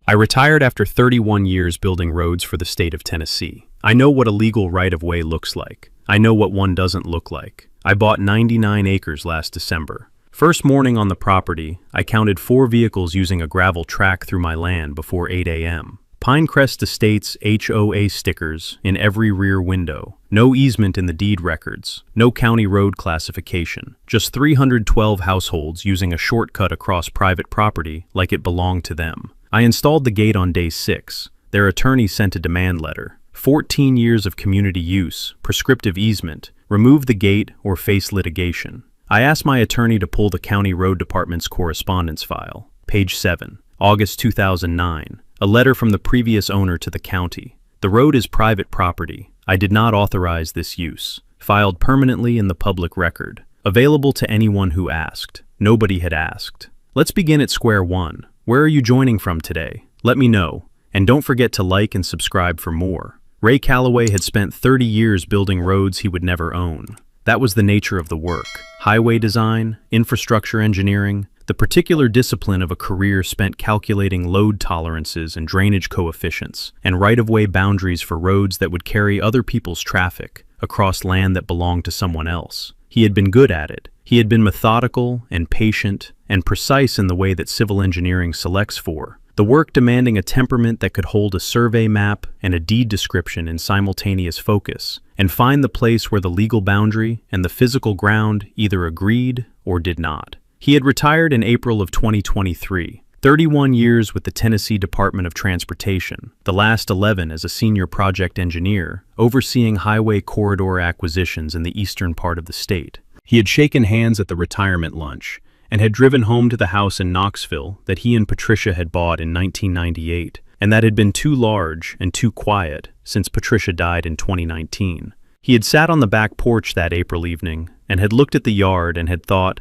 I retired after 31 years building roads for the state of Tennessee. I know what a legal right-of-way looks like. I know what one doesn't look like. I bought 99 acres last December. First morning on the property, I counted 4 vehicles using a gravel track through my land before 8 a.m. Pinecrest Estates HOA stickers in every rear window. No easement in the deed records. No county road classification. Just 312 households using a shortcut across private property like it belonged to them. I installed the gate on day 6. Their attorney sent a demand letter. 14 years of community use, prescriptive easement, remove the gate or face litigation. I asked my attorney to pull the county road department's correspondence file. Page 7, August 2009. A letter from the previous owner to the county. The road is private property. I did not authorize this use. Filed permanently in the public record. Available to anyone who asked. Nobody had asked. Let's begin at square one. Where are you joining from today? Let me know. And don't forget to like and subscribe for more. Ray Calloway had spent 30 years building roads he would never own. That was the nature of the work. Highway design, infrastructure engineering, the particular discipline of a career spent calculating load tolerances and drainage coefficients, and right-of-way boundaries for roads that would carry other people's traffic across land that belonged to someone else. He had been good at it. He had been methodical and patient and precise in the way that civil engineering selects for. The work demanding a temperament that could hold a survey map and a deed description in simultaneous focus, and find the place where the legal boundary and the physical ground either agreed or did not. He had retired in April of 2023, 31 years with the Tennessee Department of Transportation, the last 11 as a senior project engineer, overseeing highway corridor acquisitions in the eastern part of the state. He had shaken hands at the retirement lunch, and had driven home to the house in Knoxville that he and Patricia had bought in 1998, and that had been too large and too quiet since Patricia died in 2019. He had sat on the back porch that April evening and had looked at the yard and had thought,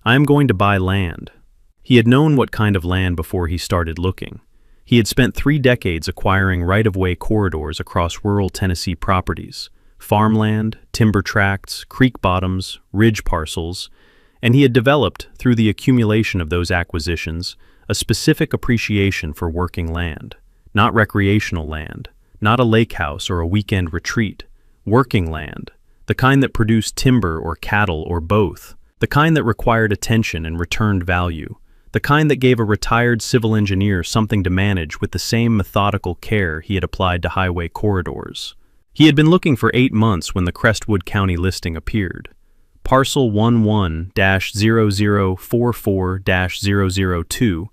I am going to buy land. He had known what kind of land before he started looking. He had spent 3 decades acquiring right-of-way corridors across rural Tennessee properties, farmland, timber tracts, creek bottoms, ridge parcels, and he had developed, through the accumulation of those acquisitions, a specific appreciation for working land. Not recreational land, not a lake house or a weekend retreat. Working land, the kind that produced timber or cattle or both, the kind that required attention and returned value, the kind that gave a retired civil engineer something to manage with the same methodical care he had applied to highway corridors. He had been looking for 8 months when the Crestwood County listing appeared. Parcel 11-0044-002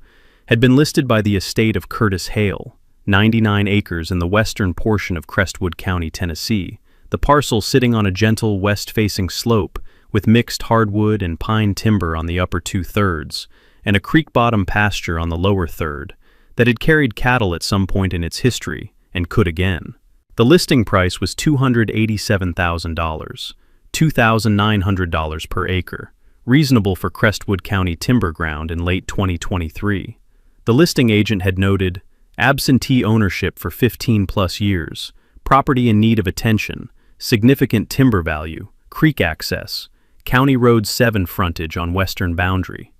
had been listed by the estate of Curtis Hale, 99 acres in the western portion of Crestwood County, Tennessee, the parcel sitting on a gentle west-facing slope with mixed hardwood and pine timber on the upper 2/3 and a creek-bottom pasture on the lower third that had carried cattle at some point in its history and could again. The listing price was $287,000. $2,900 per acre, reasonable for Crestwood County timber ground in late 2023. The listing agent had noted, absentee ownership for 15+ years, property in need of attention, significant timber value, creek access, County Road 7 frontage on western boundary.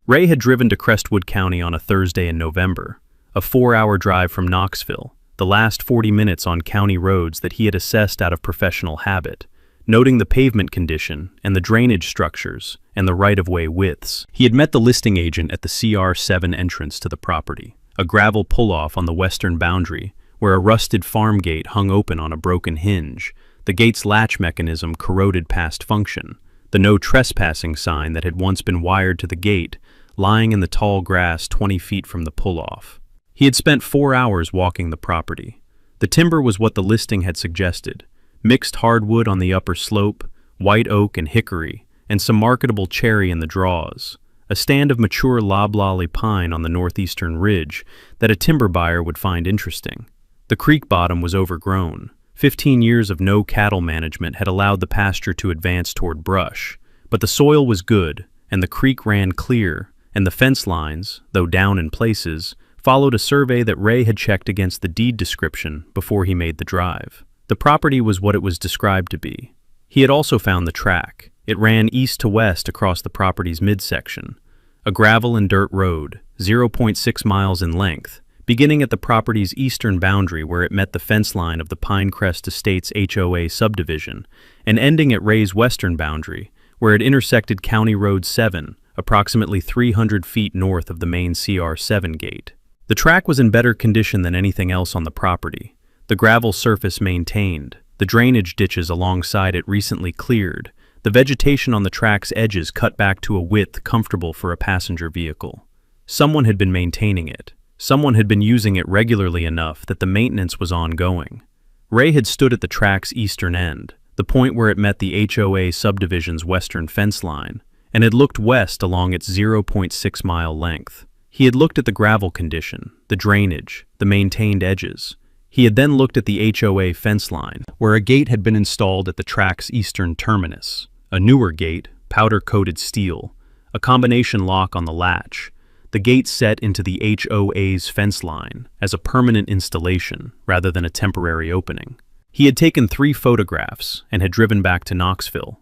Ray had driven to Crestwood County on a Thursday in November, a 4-hour drive from Knoxville, the last 40 minutes on county roads that he had assessed out of professional habit, noting the pavement condition and the drainage structures and the right-of-way widths. He had met the listing agent at the CR7 entrance to the property, a gravel pull-off on the western boundary where a rusted farm gate hung open on a broken hinge, the gate's latch mechanism corroded past function, the no trespassing sign that had once been wired to the gate lying in the tall grass 20 feet from the pull-off. He had spent 4 hours walking the property. The timber was what the listing had suggested, mixed hardwood on the upper slope, white oak and hickory, and some marketable cherry in the draws, a stand of mature loblolly pine on the northeastern ridge that a timber buyer would find interesting. The creek bottom was overgrown. 15 years of no cattle management had allowed the pasture to advance toward brush, but the soil was good, and the creek ran clear, and the fence lines, though down in places, followed a survey that Ray had checked against the deed description before he made the drive. The property was what it was described to be. He had also found the track. It ran east to west across the property's midsection, a gravel and dirt road, 0.6 miles in length, beginning at the property's eastern boundary where it met the fence line of the Pinecrest Estates HOA subdivision, and ending at Ray's western boundary, where it intersected County Road 7, approximately 300 feet north of the main CR7 gate. The track was in better condition than anything else on the property. The gravel surface maintained, the drainage ditches alongside it recently cleared, the vegetation on the track's edges cut back to a width comfortable for a passenger vehicle. Someone had been maintaining it. Someone had been using it regularly enough that the maintenance was ongoing. Ray had stood at the track's eastern end, the point where it met the HOA subdivision's western fence line, and had looked west along its 0.6-mile length. He had looked at the gravel condition, the drainage, the maintained edges. He had then looked at the HOA fence line, where a gate had been installed at the track's eastern terminus. A newer gate, powder-coated steel, a combination lock on the latch, the gate set into the HOA's fence line as a permanent installation rather than a temporary opening. He had taken 3 photographs and had driven back to Knoxville.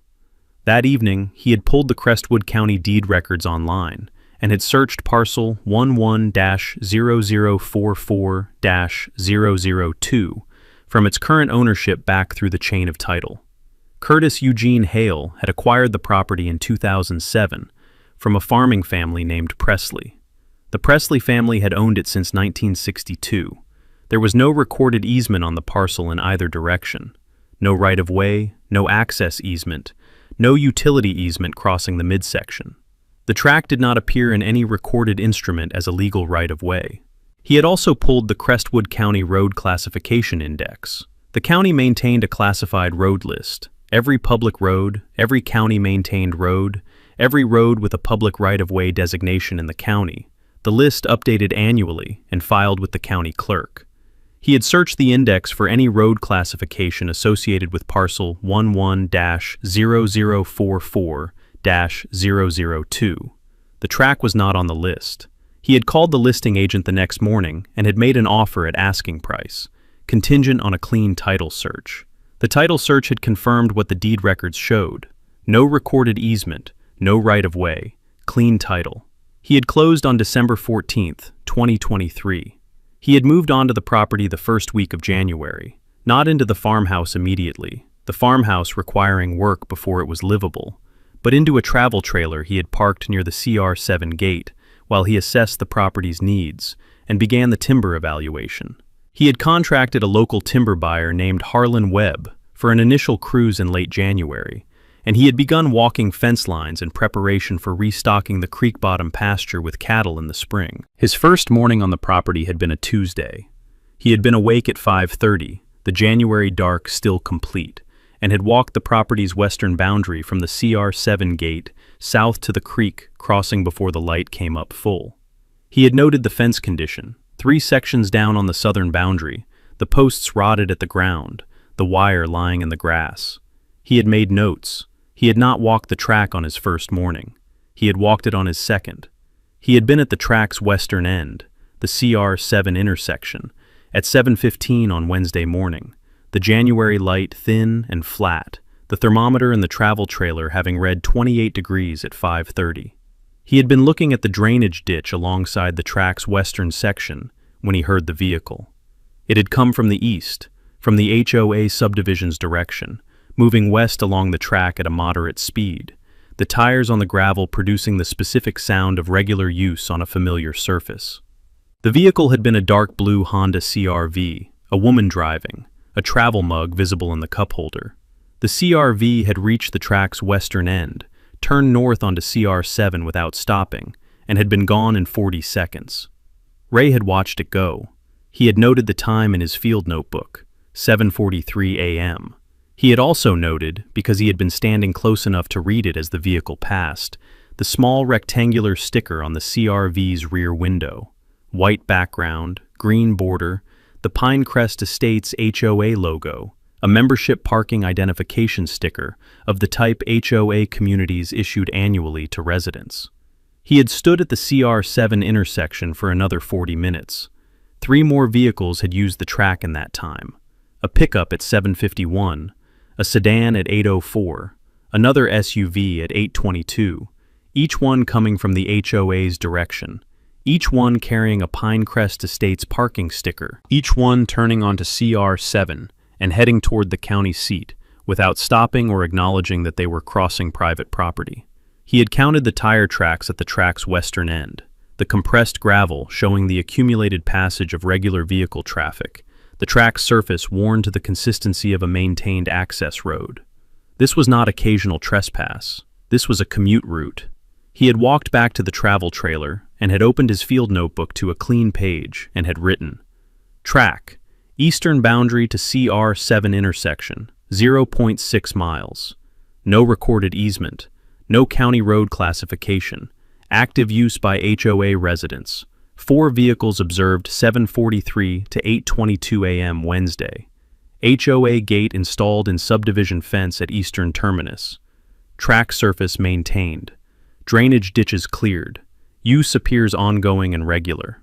That evening, he had pulled the Crestwood County deed records online and had searched parcel 11-0044-002 from its current ownership back through the chain of title. Curtis Eugene Hale had acquired the property in 2007 from a farming family named Presley. The Presley family had owned it since 1962. There was no recorded easement on the parcel in either direction. No right-of-way, no access easement, no utility easement crossing the midsection. The track did not appear in any recorded instrument as a legal right-of-way. He had also pulled the Crestwood County Road Classification Index. The county maintained a classified road list. Every public road, every county-maintained road, every road with a public right-of-way designation in the county. The list updated annually and filed with the county clerk. He had searched the index for any road classification associated with parcel 11-0044-002. The track was not on the list. He had called the listing agent the next morning and had made an offer at asking price, contingent on a clean title search. The title search had confirmed what the deed records showed. No recorded easement, no right-of-way, clean title. He had closed on December 14, 2023. He had moved onto the property the first week of January, not into the farmhouse immediately, the farmhouse requiring work before it was livable, but into a travel trailer he had parked near the CR7 gate while he assessed the property's needs and began the timber evaluation. He had contracted a local timber buyer named Harlan Webb for an initial cruise in late January, and he had begun walking fence lines in preparation for restocking the creek bottom pasture with cattle in the spring. His first morning on the property had been a Tuesday. He had been awake at 5:30, the January dark still complete, and had walked the property's western boundary from the CR7 gate south to the creek, crossing before the light came up full. He had noted the fence condition. 3 sections down on the southern boundary, the posts rotted at the ground, the wire lying in the grass. He had made notes. He had not walked the track on his first morning. He had walked it on his second. He had been at the track's western end, the CR7 intersection, at 7:15 on Wednesday morning, the January light thin and flat, the thermometer in the travel trailer having read 28 degrees at 5:30. He had been looking at the drainage ditch alongside the track's western section when he heard the vehicle. It had come from the east, from the HOA subdivision's direction, moving west along the track at a moderate speed, the tires on the gravel producing the specific sound of regular use on a familiar surface. The vehicle had been a dark blue Honda CR-V, a woman driving, a travel mug visible in the cup holder. The CR-V had reached the track's western end, turned north onto CR7 without stopping, and had been gone in 40 seconds. Ray had watched it go. He had noted the time in his field notebook, 7:43 a.m. He had also noted, because he had been standing close enough to read it as the vehicle passed, the small rectangular sticker on the CR-V's rear window. White background, green border, the Pinecrest Estates HOA logo, a membership parking identification sticker of the type HOA communities issued annually to residents. He had stood at the CR7 intersection for another 40 minutes. 3 more vehicles had used the track in that time. A pickup at 7:51, a sedan at 8:04, another SUV at 8:22, each one coming from the HOA's direction, each one carrying a Pinecrest Estates parking sticker, each one turning onto CR7 and heading toward the county seat, without stopping or acknowledging that they were crossing private property. He had counted the tire tracks at the track's western end, the compressed gravel showing the accumulated passage of regular vehicle traffic, the track's surface worn to the consistency of a maintained access road. This was not occasional trespass. This was a commute route. He had walked back to the travel trailer and had opened his field notebook to a clean page and had written, "Track, eastern boundary to CR7 intersection, 0.6 miles. No recorded easement. No county road classification. Active use by HOA residents. 4 vehicles observed 7:43 to 8:22 a.m. Wednesday. HOA gate installed in subdivision fence at eastern terminus. Track surface maintained. Drainage ditches cleared. Use appears ongoing and regular."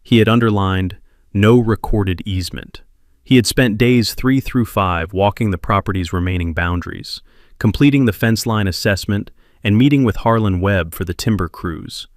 He had underlined, "No recorded easement." He had spent days 3 through 5 walking the property's remaining boundaries, completing the fence line assessment, and meeting with Harlan Webb for the timber crews.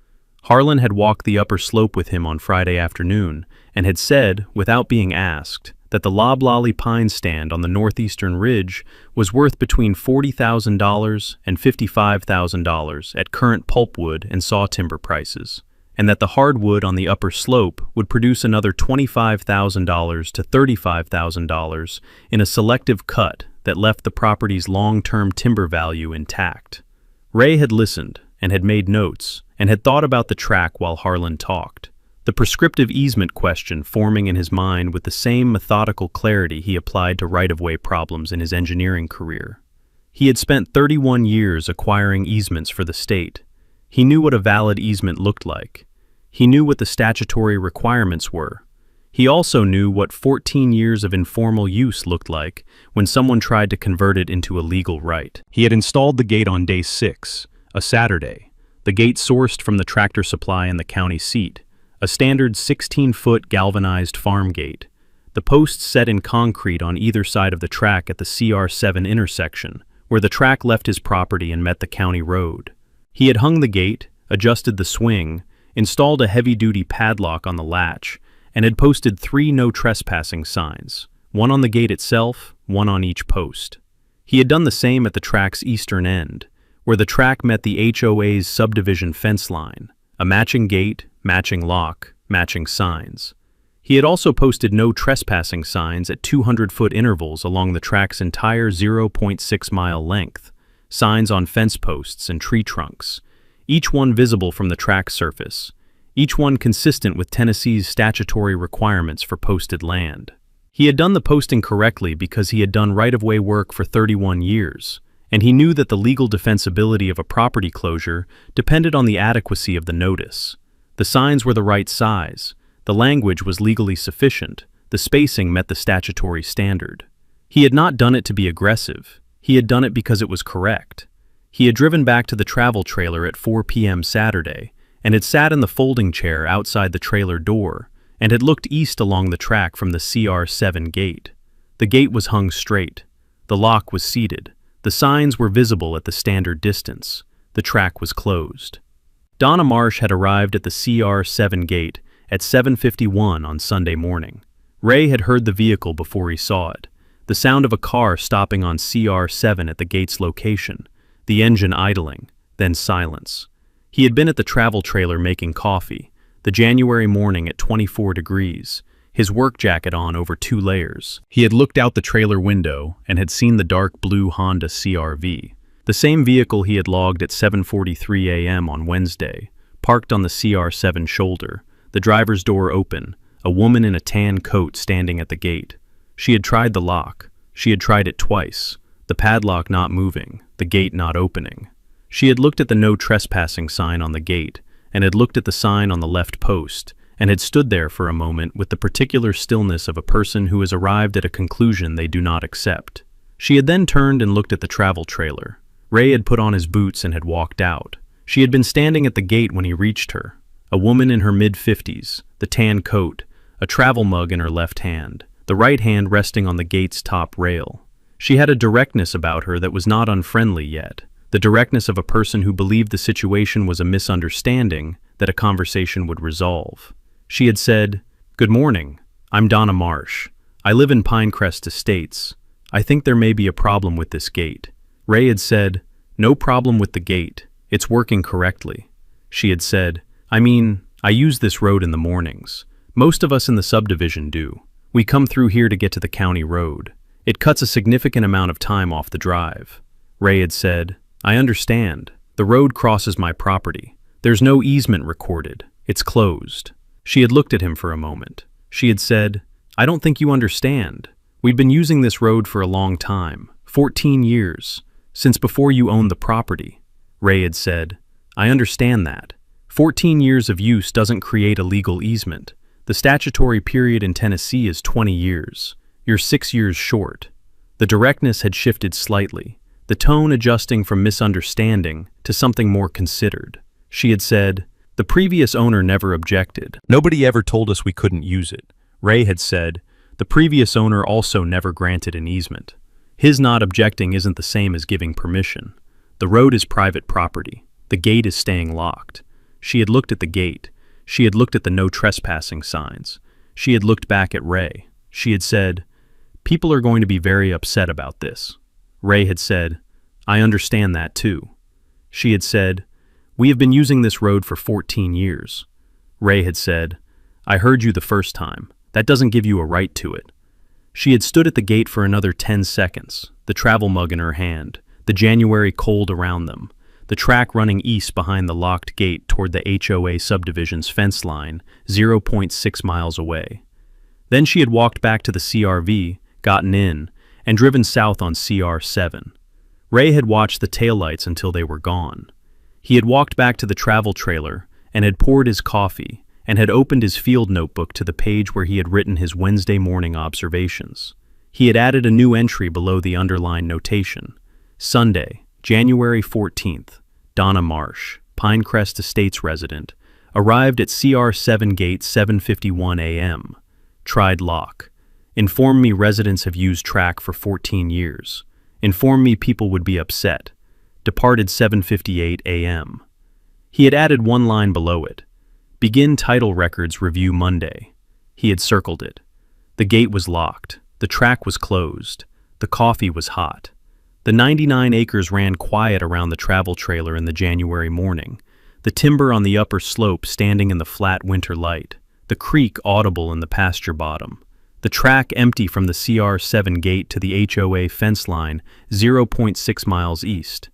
Harlan had walked the upper slope with him on Friday afternoon and had said, without being asked, that the loblolly pine stand on the northeastern ridge was worth between $40,000 and $55,000 at current pulpwood and saw timber prices, and that the hardwood on the upper slope would produce another $25,000 to $35,000 in a selective cut that left the property's long-term timber value intact. Ray had listened and had made notes and had thought about the track while Harlan talked, the prescriptive easement question forming in his mind with the same methodical clarity he applied to right-of-way problems in his engineering career. He had spent 31 years acquiring easements for the state. He knew what a valid easement looked like. He knew what the statutory requirements were. He also knew what 14 years of informal use looked like when someone tried to convert it into a legal right. He had installed the gate on day 6, a Saturday, the gate sourced from the Tractor Supply in the county seat, a standard 16-foot galvanized farm gate, the posts set in concrete on either side of the track at the CR7 intersection, where the track left his property and met the county road. He had hung the gate, adjusted the swing, installed a heavy-duty padlock on the latch, and had posted 3 no trespassing signs, one on the gate itself, one on each post. He had done the same at the track's eastern end, where the track met the HOA's subdivision fence line, a matching gate, matching lock, matching signs. He had also posted no trespassing signs at 200-foot intervals along the track's entire 0.6-mile length, signs on fence posts and tree trunks, each one visible from the track surface, each one consistent with Tennessee's statutory requirements for posted land. He had done the posting correctly because he had done right-of-way work for 31 years, and he knew that the legal defensibility of a property closure depended on the adequacy of the notice. The signs were the right size, the language was legally sufficient, the spacing met the statutory standard. He had not done it to be aggressive, he had done it because it was correct. He had driven back to the travel trailer at 4 p.m. Saturday, and had sat in the folding chair outside the trailer door, and had looked east along the track from the CR7 gate. The gate was hung straight. The lock was seated. The signs were visible at the standard distance. The track was closed. Donna Marsh had arrived at the CR7 gate at 7:51 on Sunday morning. Ray had heard the vehicle before he saw it, the sound of a car stopping on CR7 at the gate's location, the engine idling, then silence. He had been at the travel trailer making coffee, the January morning at 24 degrees, his work jacket on over 2 layers. He had looked out the trailer window and had seen the dark blue Honda CR-V, the same vehicle he had logged at 7:43 a.m. on Wednesday, parked on the CR7 shoulder, the driver's door open, a woman in a tan coat standing at the gate. She had tried the lock. She had tried it twice, the padlock not moving, the gate not opening. She had looked at the no trespassing sign on the gate, and had looked at the sign on the left post, and had stood there for a moment with the particular stillness of a person who has arrived at a conclusion they do not accept. She had then turned and looked at the travel trailer. Ray had put on his boots and had walked out. She had been standing at the gate when he reached her, a woman in her mid-50s, the tan coat, a travel mug in her left hand, the right hand resting on the gate's top rail. She had a directness about her that was not unfriendly yet, the directness of a person who believed the situation was a misunderstanding that a conversation would resolve. She had said, "Good morning. I'm Donna Marsh. I live in Pinecrest Estates. I think there may be a problem with this gate." Ray had said, "No problem with the gate. It's working correctly." She had said, I use this road in the mornings. Most of us in the subdivision do. We come through here to get to the county road. It cuts a significant amount of time off the drive." Ray had said, "I understand. The road crosses my property. There's no easement recorded. It's closed." She had looked at him for a moment. She had said, "I don't think you understand. We've been using this road for a long time, 14 years, since before you owned the property." Ray had said, "I understand that. 14 years of use doesn't create a legal easement. The statutory period in Tennessee is 20 years. You're 6 years short." The directness had shifted slightly, the tone adjusting from misunderstanding to something more considered. She had said, "The previous owner never objected. Nobody ever told us we couldn't use it." Ray had said, "The previous owner also never granted an easement. His not objecting isn't the same as giving permission. The road is private property. The gate is staying locked." She had looked at the gate. She had looked at the no trespassing signs. She had looked back at Ray. She had said, "People are going to be very upset about this." Ray had said, "I understand that too." She had said, "We have been using this road for 14 years. Ray had said, "I heard you the first time. That doesn't give you a right to it." She had stood at the gate for another 10 seconds, the travel mug in her hand, the January cold around them, the track running east behind the locked gate toward the HOA subdivision's fence line, 0.6 miles away. Then she had walked back to the CRV, gotten in, and driven south on CR7. Ray had watched the taillights until they were gone. He had walked back to the travel trailer and had poured his coffee and had opened his field notebook to the page where he had written his Wednesday morning observations. He had added a new entry below the underlined notation. Sunday, January 14th, Donna Marsh, Pinecrest Estates resident, arrived at CR7 gate 7:51 a.m. Tried lock. Informed me residents have used track for 14 years. Informed me people would be upset. Departed 7:58 a.m. He had added one line below it. Begin title records review Monday. He had circled it. The gate was locked. The track was closed. The coffee was hot. The 99 acres ran quiet around the travel trailer in the January morning, the timber on the upper slope standing in the flat winter light, the creek audible in the pasture bottom, the track empty from the CR7 gate to the HOA fence line 0.6 miles east.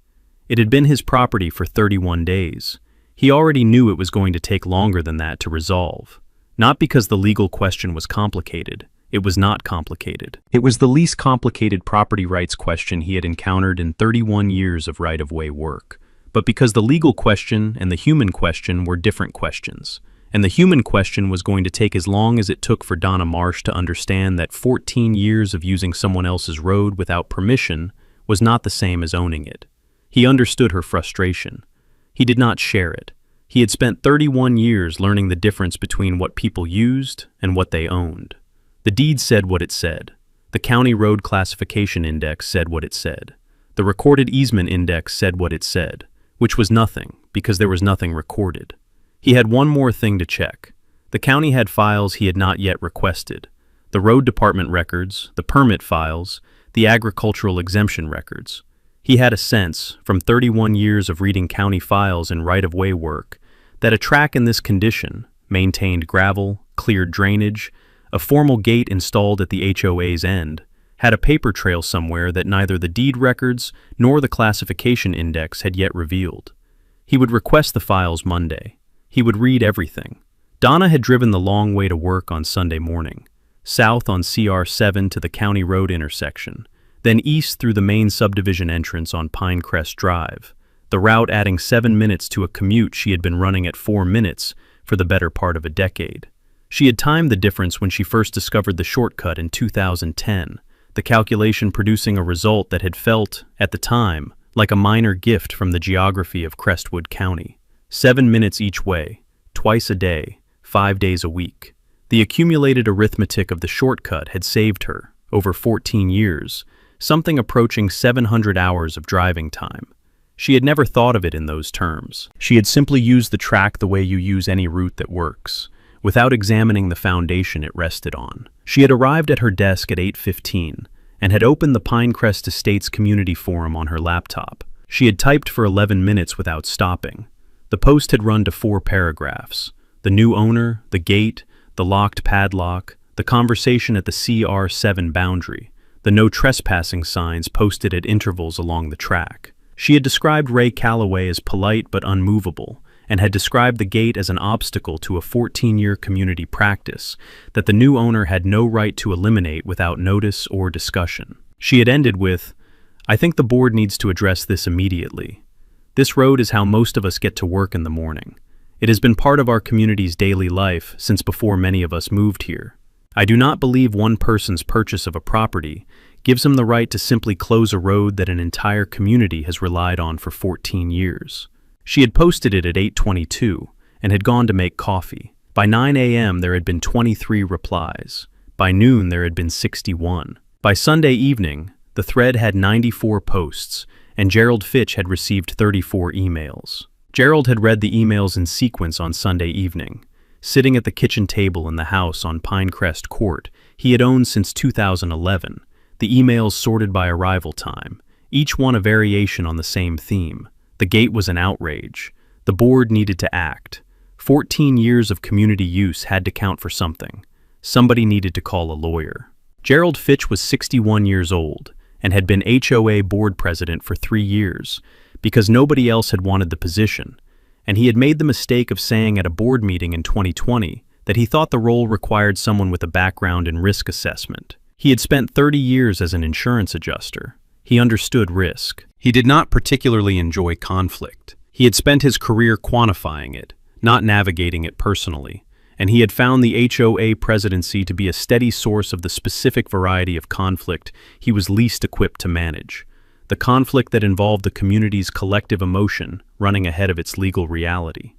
It had been his property for 31 days. He already knew it was going to take longer than that to resolve. Not because the legal question was complicated. It was not complicated. It was the least complicated property rights question he had encountered in 31 years of right-of-way work. But because the legal question and the human question were different questions. And the human question was going to take as long as it took for Donna Marsh to understand that 14 years of using someone else's road without permission was not the same as owning it. He understood her frustration. He did not share it. He had spent 31 years learning the difference between what people used and what they owned. The deed said what it said. The County Road Classification Index said what it said. The Recorded Easement Index said what it said, which was nothing, because there was nothing recorded. He had one more thing to check. The county had files he had not yet requested. The road department records, the permit files, the agricultural exemption records. He had a sense, from 31 years of reading county files and right-of-way work, that a track in this condition, maintained gravel, cleared drainage, a formal gate installed at the HOA's end, had a paper trail somewhere that neither the deed records nor the classification index had yet revealed. He would request the files Monday. He would read everything. Donna had driven the long way to work on Sunday morning, south on CR7 to the County Road intersection, then east through the main subdivision entrance on Pinecrest Drive, the route adding 7 minutes to a commute she had been running at 4 minutes for the better part of a decade. She had timed the difference when she first discovered the shortcut in 2010, the calculation producing a result that had felt, at the time, like a minor gift from the geography of Crestwood County. 7 minutes each way, twice a day, 5 days a week. The accumulated arithmetic of the shortcut had saved her, over 14 years, something approaching 700 hours of driving time. She had never thought of it in those terms. She had simply used the track the way you use any route that works, without examining the foundation it rested on. She had arrived at her desk at 8:15 and had opened the Pinecrest Estates Community Forum on her laptop. She had typed for 11 minutes without stopping. The post had run to 4 paragraphs: the new owner, the gate, the locked padlock, the conversation at the CR7 boundary, the no trespassing signs posted at intervals along the track. She had described Ray Calloway as polite but unmovable, and had described the gate as an obstacle to a 14-year community practice that the new owner had no right to eliminate without notice or discussion. She had ended with, "I think the board needs to address this immediately. This road is how most of us get to work in the morning. It has been part of our community's daily life since before many of us moved here. I do not believe one person's purchase of a property gives him the right to simply close a road that an entire community has relied on for 14 years. She had posted it at 8:22 and had gone to make coffee. By 9 a.m. there had been 23 replies. By noon there had been 61. By Sunday evening, the thread had 94 posts, and Gerald Fitch had received 34 emails. Gerald had read the emails in sequence on Sunday evening. Sitting at the kitchen table in the house on Pinecrest Court he had owned since 2011, the emails sorted by arrival time, each one a variation on the same theme. The gate was an outrage. The board needed to act. 14 years of community use had to count for something. Somebody needed to call a lawyer. Gerald Fitch was 61 years old and had been HOA board president for 3 years because nobody else had wanted the position, and he had made the mistake of saying at a board meeting in 2020 that he thought the role required someone with a background in risk assessment. He had spent 30 years as an insurance adjuster. He understood risk. He did not particularly enjoy conflict. He had spent his career quantifying it, not navigating it personally, and he had found the HOA presidency to be a steady source of the specific variety of conflict he was least equipped to manage, the conflict that involved the community's collective emotion running ahead of its legal reality.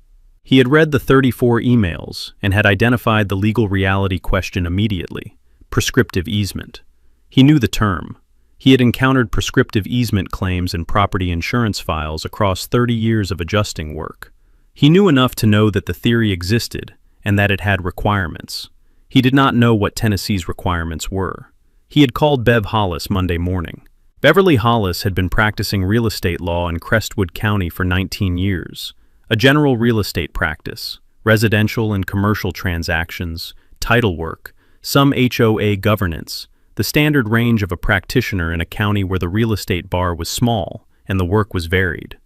He had read the 34 emails and had identified the legal reality question immediately: prescriptive easement. He knew the term. He had encountered prescriptive easement claims in property insurance files across 30 years of adjusting work. He knew enough to know that the theory existed and that it had requirements. He did not know what Tennessee's requirements were. He had called Bev Hollis Monday morning. Beverly Hollis had been practicing real estate law in Crestwood County for 19 years, a general real estate practice, residential and commercial transactions, title work, some HOA governance, the standard range of a practitioner in a county where the real estate bar was small and the work was varied.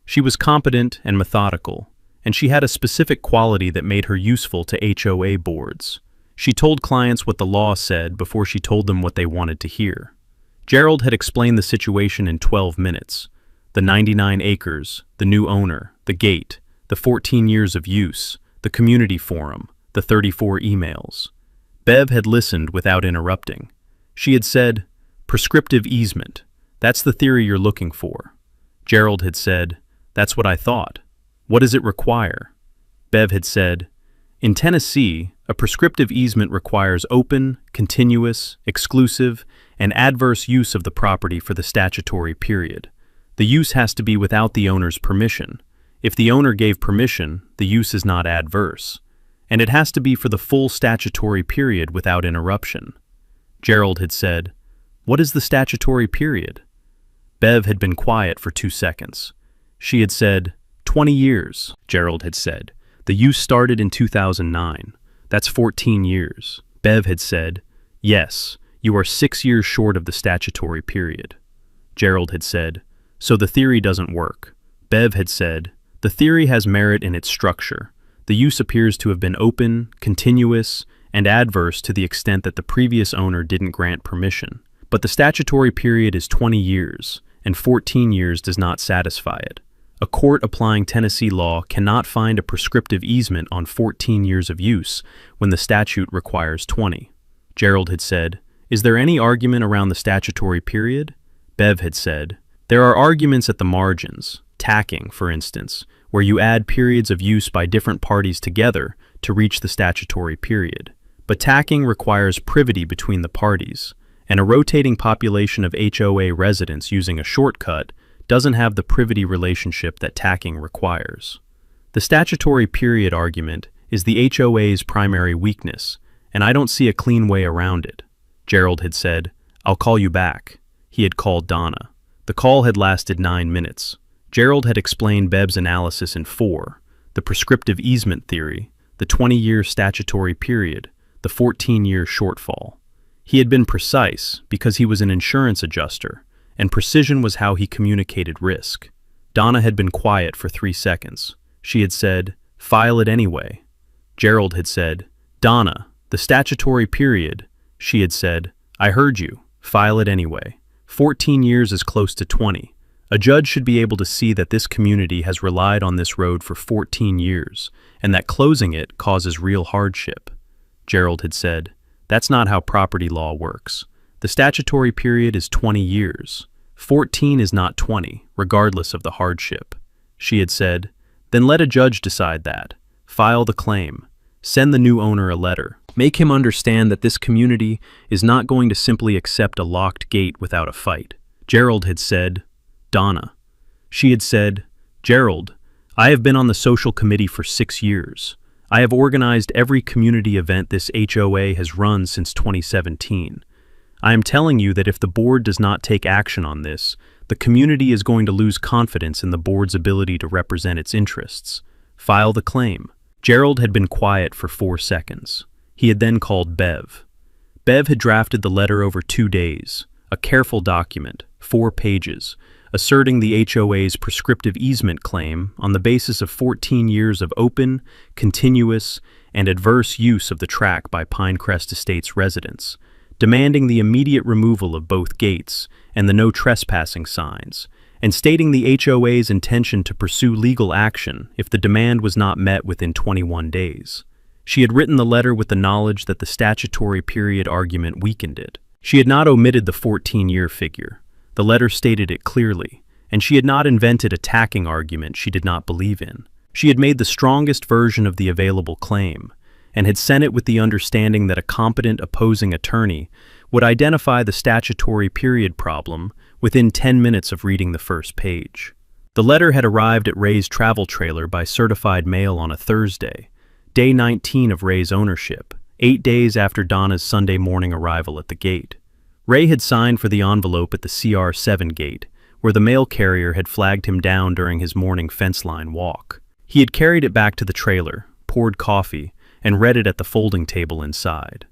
She was competent and methodical, and she had a specific quality that made her useful to HOA boards. She told clients what the law said before she told them what they wanted to hear. Gerald had explained the situation in 12 minutes. The 99 acres, the new owner, the gate, the 14 years of use, the community forum, the 34 emails. Bev had listened without interrupting. She had said, "Prescriptive easement. That's the theory you're looking for." Gerald had said, "That's what I thought. What does it require?" Bev had said, "In Tennessee, a prescriptive easement requires open, continuous, exclusive, and adverse use of the property for the statutory period. The use has to be without the owner's permission. If the owner gave permission, the use is not adverse. And it has to be for the full statutory period without interruption." Gerald had said, "What is the statutory period?" Bev had been quiet for 2 seconds. She had said, 20 years, Gerald had said. "The use started in 2009. That's 14 years. Bev had said, "Yes, you are 6 years short of the statutory period." Gerald had said, "So the theory doesn't work." Bev had said, "The theory has merit in its structure. The use appears to have been open, continuous, and adverse to the extent that the previous owner didn't grant permission. But the statutory period is 20 years, and 14 years does not satisfy it. A court applying Tennessee law cannot find a prescriptive easement on 14 years of use when the statute requires 20. Gerald had said, "Is there any argument around the statutory period?" Bev had said, "There are arguments at the margins, tacking, for instance, where you add periods of use by different parties together to reach the statutory period. But tacking requires privity between the parties, and a rotating population of HOA residents using a shortcut doesn't have the privity relationship that tacking requires. The statutory period argument is the HOA's primary weakness, and I don't see a clean way around it. Gerald had said, "I'll call you back." He had called Donna. The call had lasted 9 minutes. Gerald had explained Bev's analysis in 4, the prescriptive easement theory, the 20-year statutory period, the 14-year shortfall. He had been precise because he was an insurance adjuster, and precision was how he communicated risk. Donna had been quiet for 3 seconds. She had said, "File it anyway." Gerald had said, "Donna, the statutory period." She had said, "I heard you. File it anyway." 14 years is close to 20. A judge should be able to see that this community has relied on this road for 14 years, and that closing it causes real hardship. Gerald had said, "That's not how property law works. The statutory period is 20 years. 14 is not 20, regardless of the hardship." She had said, "Then let a judge decide that. File the claim. Send the new owner a letter. Make him understand that this community is not going to simply accept a locked gate without a fight." Gerald had said, "Donna." She had said, "Gerald, I have been on the social committee for 6 years. I have organized every community event this HOA has run since 2017. I am telling you that if the board does not take action on this, the community is going to lose confidence in the board's ability to represent its interests. File the claim." Gerald had been quiet for 4 seconds. He had then called Bev. Bev had drafted the letter over 2 days, a careful document, 4 pages, asserting the HOA's prescriptive easement claim on the basis of 14 years of open, continuous, and adverse use of the track by Pinecrest Estates residents, demanding the immediate removal of both gates and the no trespassing signs, and stating the HOA's intention to pursue legal action if the demand was not met within 21 days. She had written the letter with the knowledge that the statutory period argument weakened it. She had not omitted the 14-year figure. The letter stated it clearly, and she had not invented a tacking argument she did not believe in. She had made the strongest version of the available claim, and had sent it with the understanding that a competent opposing attorney would identify the statutory period problem within 10 minutes of reading the first page. The letter had arrived at Ray's travel trailer by certified mail on a Thursday, day 19 of Ray's ownership, 8 days after Donna's Sunday morning arrival at the gate. Ray had signed for the envelope at the CR7 gate, where the mail carrier had flagged him down during his morning fence line walk. He had carried it back to the trailer, poured coffee, and read it at the folding table inside.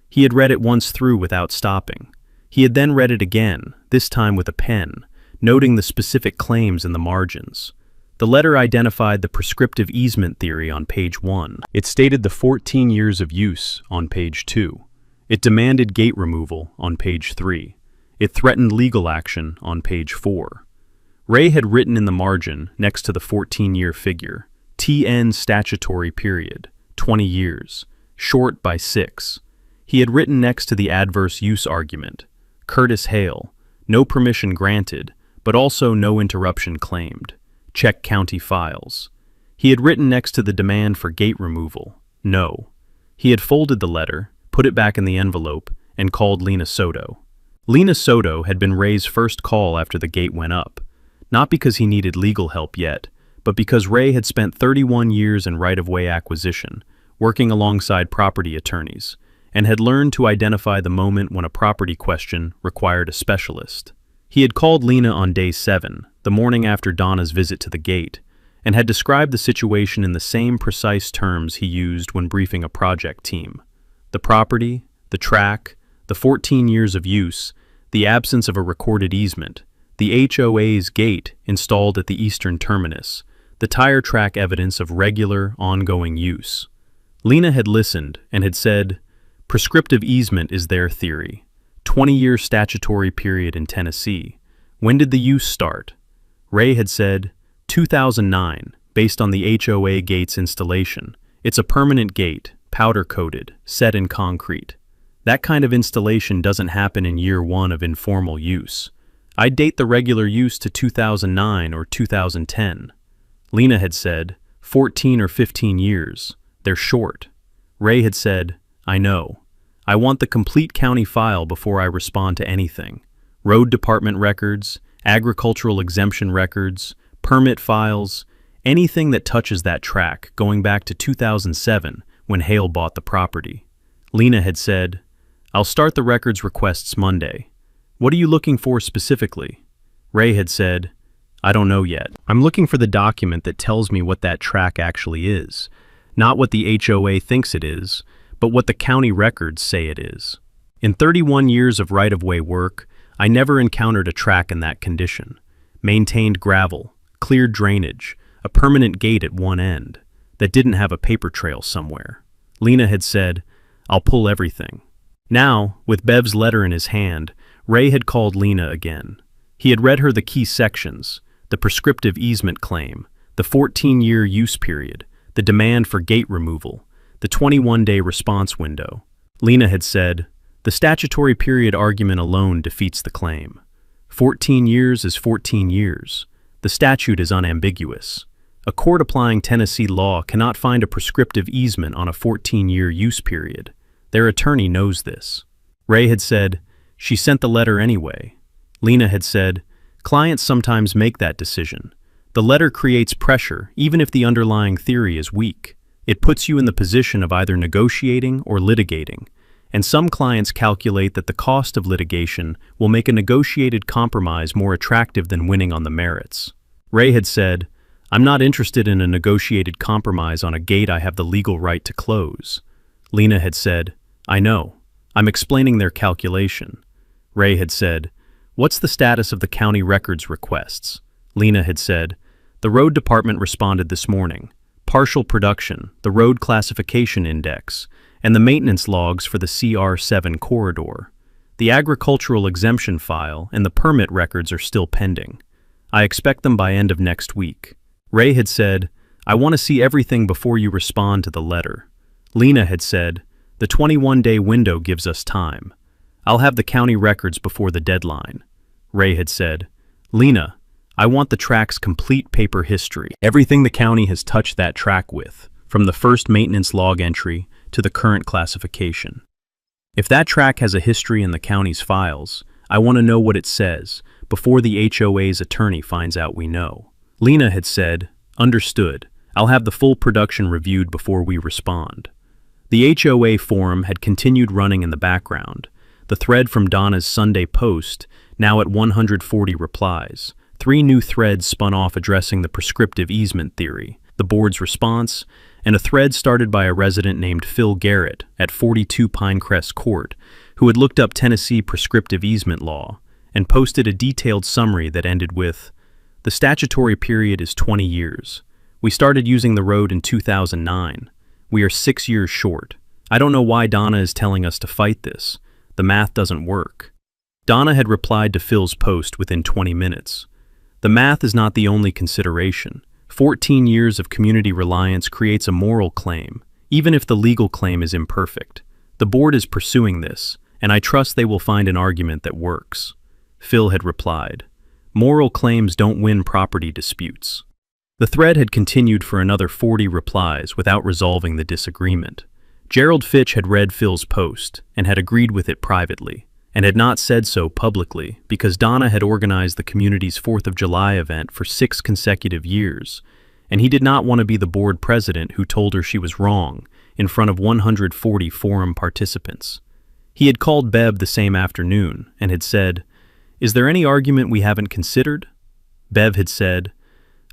He had read it once through without stopping. He had then read it again, this time with a pen, noting the specific claims in the margins. The letter identified the prescriptive easement theory on page 1. It stated the 14 years of use on page 2. It demanded gate removal on page 3. It threatened legal action on page 4. Ray had written in the margin, next to the 14-year figure, TN statutory period, 20 years, short by 6. He had written next to the adverse use argument, Curtis Hale, no permission granted, but also no interruption claimed. Check county files. He had written next to the demand for gate removal, no. He had folded the letter, put it back in the envelope, and called Lena Soto. Lena Soto had been Ray's first call after the gate went up, not because he needed legal help yet, but because Ray had spent 31 years in right-of-way acquisition, working alongside property attorneys, and had learned to identify the moment when a property question required a specialist. He had called Lena on day 7, the morning after Donna's visit to the gate, and had described the situation in the same precise terms he used when briefing a project team. The property, the track, the 14 years of use, the absence of a recorded easement, the HOA's gate installed at the eastern terminus, the tire track evidence of regular, ongoing use. Lena had listened and had said, "Prescriptive easement is their theory. 20-year statutory period in Tennessee. When did the use start?" Ray had said, 2009, based on the HOA gate's installation. It's a permanent gate, powder-coated, set in concrete. That kind of installation doesn't happen in year 1 of informal use. I'd date the regular use to 2009 or 2010. Lena had said, 14 or 15 years. They're short. Ray had said, I know. I want the complete county file before I respond to anything. Road department records, agricultural exemption records, permit files, anything that touches that track going back to 2007 when Hale bought the property. Lena had said, "I'll start the records requests Monday. What are you looking for specifically?" Ray had said, "I don't know yet. I'm looking for the document that tells me what that track actually is. Not what the HOA thinks it is, but what the county records say it is." In 31 years of right-of-way work, I never encountered a track in that condition. Maintained gravel, cleared drainage, a permanent gate at one end, that didn't have a paper trail somewhere. Lena had said, "I'll pull everything." Now, with Bev's letter in his hand, Ray had called Lena again. He had read her the key sections, the prescriptive easement claim, the 14-year use period, the demand for gate removal, the 21-day response window. Lena had said, "The statutory period argument alone defeats the claim. 14 years is 14 years. The statute is unambiguous. A court applying Tennessee law cannot find a prescriptive easement on a 14-year use period. Their attorney knows this." Ray had said, "She sent the letter anyway." Lena had said, "Clients sometimes make that decision. The letter creates pressure, even if the underlying theory is weak. It puts you in the position of either negotiating or litigating, and some clients calculate that the cost of litigation will make a negotiated compromise more attractive than winning on the merits." Ray had said, "I'm not interested in a negotiated compromise on a gate I have the legal right to close." Lena had said, "I know. I'm explaining their calculation." Ray had said, "What's the status of the county records requests?" Lena had said, "The road department responded this morning. Partial production, the road classification index, and the maintenance logs for the CR7 corridor. The agricultural exemption file and the permit records are still pending. I expect them by end of next week." Ray had said, "I want to see everything before you respond to the letter." Lena had said, "The 21-day window gives us time. I'll have the county records before the deadline." Ray had said, "Lena, I want the track's complete paper history. Everything the county has touched that track with, from the first maintenance log entry to the current classification. If that track has a history in the county's files, I want to know what it says before the HOA's attorney finds out we know." Lena had said, "Understood. I'll have the full production reviewed before we respond." The HOA forum had continued running in the background, the thread from Donna's Sunday post now at 140 replies. 3 new threads spun off addressing the prescriptive easement theory, the board's response, and a thread started by a resident named Phil Garrett at 42 Pinecrest Court, who had looked up Tennessee prescriptive easement law and posted a detailed summary that ended with, "The statutory period is 20 years. We started using the road in 2009. We are 6 years short. I don't know why Donna is telling us to fight this. The math doesn't work." Donna had replied to Phil's post within 20 minutes. "The math is not the only consideration. 14 years of community reliance creates a moral claim, even if the legal claim is imperfect. The board is pursuing this, and I trust they will find an argument that works." Phil had replied, "Moral claims don't win property disputes." The thread had continued for another 40 replies without resolving the disagreement. Gerald Fitch had read Phil's post and had agreed with it privately, and had not said so publicly because Donna had organized the community's 4th of July event for 6 consecutive years, and he did not want to be the board president who told her she was wrong in front of 140 forum participants. He had called Bev the same afternoon and had said, "Is there any argument we haven't considered?" Bev had said,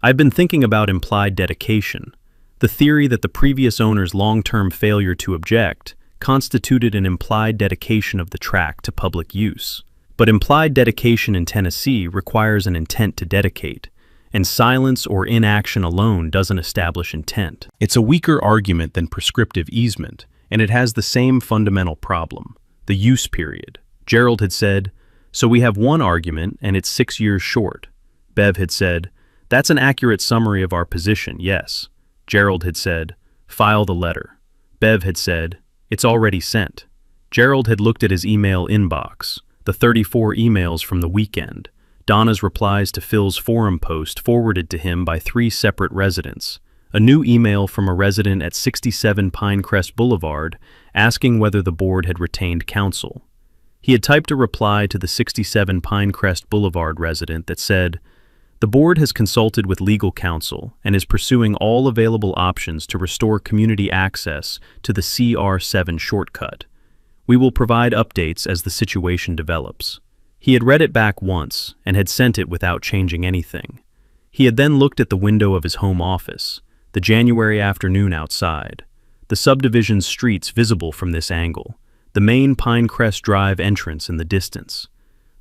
"I've been thinking about implied dedication, the theory that the previous owner's long-term failure to object constituted an implied dedication of the tract to public use. But implied dedication in Tennessee requires an intent to dedicate, and silence or inaction alone doesn't establish intent. It's a weaker argument than prescriptive easement, and it has the same fundamental problem, the use period." Gerald had said, "So we have one argument and it's 6 years short." Bev had said, "That's an accurate summary of our position, yes." Gerald had said, "File the letter." Bev had said, "It's already sent." Gerald had looked at his email inbox, the 34 emails from the weekend, Donna's replies to Phil's forum post forwarded to him by 3 separate residents, a new email from a resident at 67 Pinecrest Boulevard asking whether the board had retained counsel. He had typed a reply to the 67 Pinecrest Boulevard resident that said, "The board has consulted with legal counsel and is pursuing all available options to restore community access to the CR7 shortcut. We will provide updates as the situation develops." He had read it back once and had sent it without changing anything. He had then looked at the window of his home office, the January afternoon outside, the subdivision's streets visible from this angle, the main Pinecrest Drive entrance in the distance.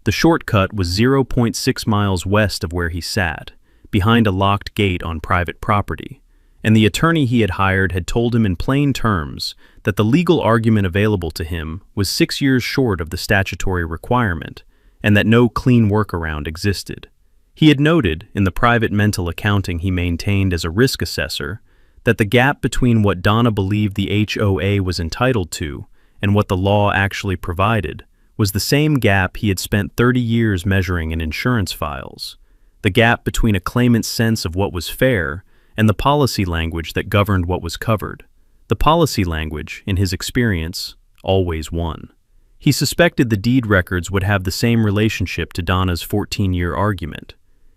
The shortcut was 0.6 miles west of where he sat, behind a locked gate on private property, and the attorney he had hired had told him in plain terms that the legal argument available to him was 6 years short of the statutory requirement, and that no clean workaround existed. He had noted, in the private mental accounting he maintained as a risk assessor, that the gap between what Donna believed the HOA was entitled to and what the law actually provided was the same gap he had spent 30 years measuring in insurance files, the gap between a claimant's sense of what was fair and the policy language that governed what was covered. The policy language, in his experience, always won. He suspected the deed records would have the same relationship to Donna's 14-year argument.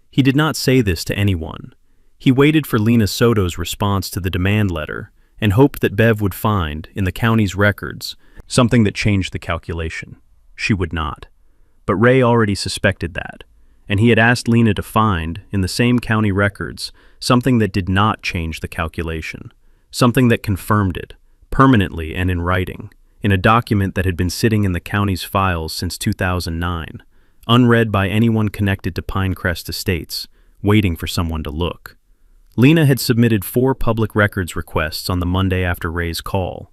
He did not say this to anyone. He waited for Lena Soto's response to the demand letter and hoped that Bev would find, in the county's records, something that changed the calculation. She would not. But Ray already suspected that, and he had asked Lena to find, in the same county records, something that did not change the calculation, something that confirmed it, permanently and in writing, in a document that had been sitting in the county's files since 2009, unread by anyone connected to Pinecrest Estates, waiting for someone to look. Lena had submitted 4 public records requests on the Monday after Ray's call: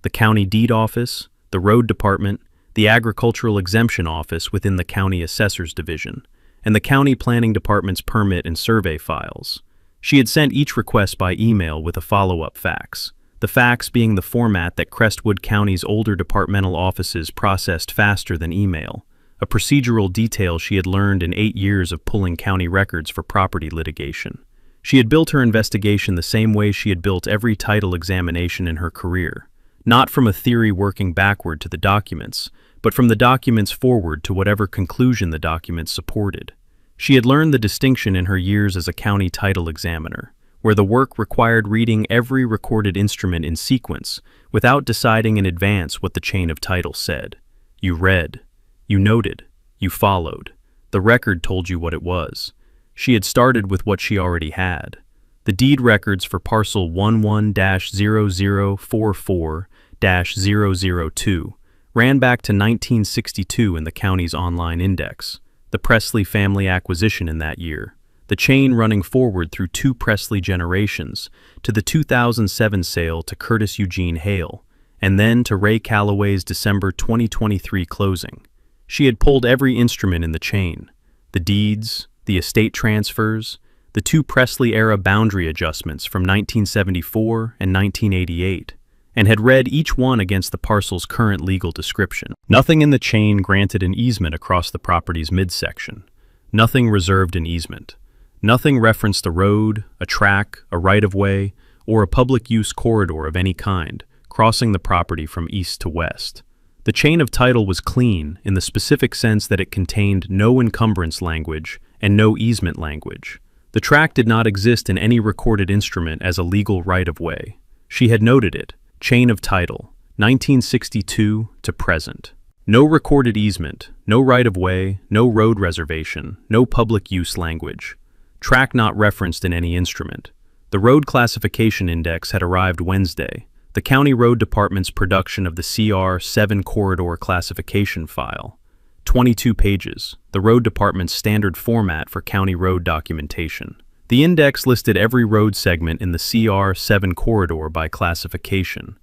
the county deed office, the road department, the agricultural exemption office within the county assessor's division, and the county planning department's permit and survey files. She had sent each request by email with a follow-up fax, the fax being the format that Crestwood County's older departmental offices processed faster than email, a procedural detail she had learned in 8 years of pulling county records for property litigation. She had built her investigation the same way she had built every title examination in her career, not from a theory working backward to the documents, but from the documents forward to whatever conclusion the documents supported. She had learned the distinction in her years as a county title examiner, where the work required reading every recorded instrument in sequence without deciding in advance what the chain of title said. You read, you noted, you followed. The record told you what it was. She had started with what she already had. The deed records for parcel 11-0044-002 ran back to 1962 in the county's online index, the Presley family acquisition in that year, the chain running forward through 2 Presley generations to the 2007 sale to Curtis Eugene Hale, and then to Ray Calloway's December 2023 closing. She had pulled every instrument in the chain: the deeds, the estate transfers, the 2 Presley-era boundary adjustments from 1974 and 1988, and had read each one against the parcel's current legal description. Nothing in the chain granted an easement across the property's midsection. Nothing reserved an easement. Nothing referenced a road, a track, a right-of-way, or a public-use corridor of any kind, crossing the property from east to west. The chain of title was clean in the specific sense that it contained no encumbrance language and no easement language. The track did not exist in any recorded instrument as a legal right-of-way. She had noted it: chain of title, 1962 to present. No recorded easement, no right-of-way, no road reservation, no public use language. Track not referenced in any instrument. The road classification index had arrived Wednesday, the county road department's production of the CR7 corridor classification file. 22 pages, the road department's standard format for county road documentation. The index listed every road segment in the CR7 corridor by classification: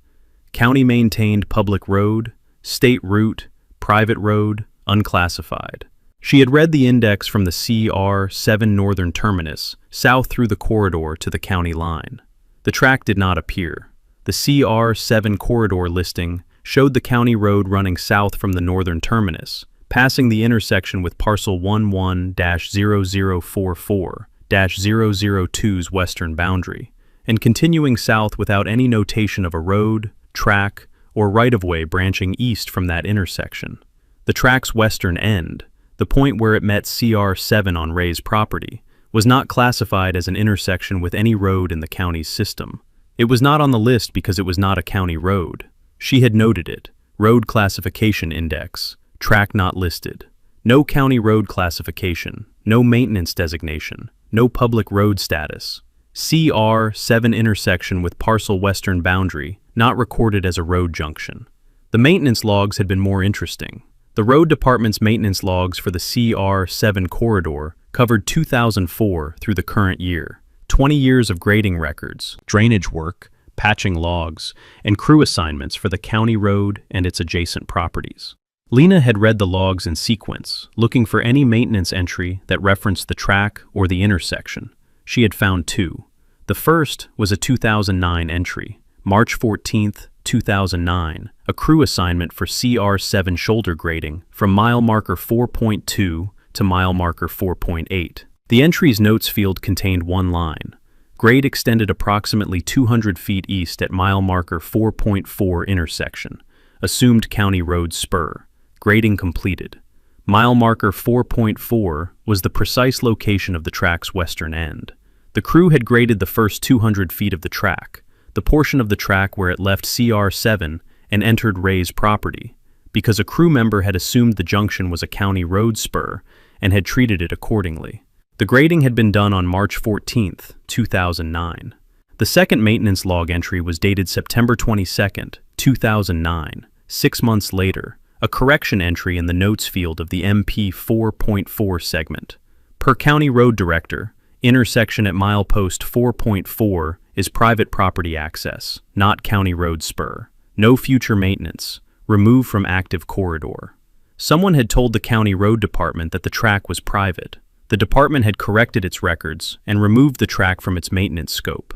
county-maintained public road, state route, private road, unclassified. She had read the index from the CR7 northern terminus, south through the corridor to the county line. The track did not appear. The CR7 corridor listing showed the county road running south from the northern terminus, passing the intersection with parcel 11-0044-002's western boundary, and continuing south without any notation of a road, track, or right-of-way branching east from that intersection. The track's western end, the point where it met CR7 on Ray's property, was not classified as an intersection with any road in the county's system. It was not on the list because it was not a county road. She had noted it. Road Classification Index. Track not listed. No county road classification. No maintenance designation. No public road status. CR7 intersection with parcel western boundary, not recorded as a road junction. The maintenance logs had been more interesting. The road department's maintenance logs for the CR7 corridor covered 2004 through the current year. 20 years of grading records, drainage work, patching logs, and crew assignments for the county road and its adjacent properties. Lena had read the logs in sequence, looking for any maintenance entry that referenced the track or the intersection. She had found two. The first was a 2009 entry, March 14, 2009, a crew assignment for CR7 shoulder grading from mile marker 4.2 to mile marker 4.8. The entry's notes field contained one line. Grade extended approximately 200 feet east at mile marker 4.4 intersection. Assumed county road spur. Grading completed. Mile marker 4.4 was the precise location of the track's western end. The crew had graded the first 200 feet of the track, the portion of the track where it left CR7 and entered Ray's property, because a crew member had assumed the junction was a county road spur and had treated it accordingly. The grading had been done on March 14, 2009. The second maintenance log entry was dated September 22, 2009, 6 months later, a correction entry in the notes field of the MP 4.4 segment. Per County Road Director, intersection at milepost 4.4 is private property access, not county road spur. No future maintenance. Remove from active corridor. Someone had told the county road department that the track was private. The department had corrected its records and removed the track from its maintenance scope.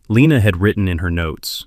Lena had written in her notes,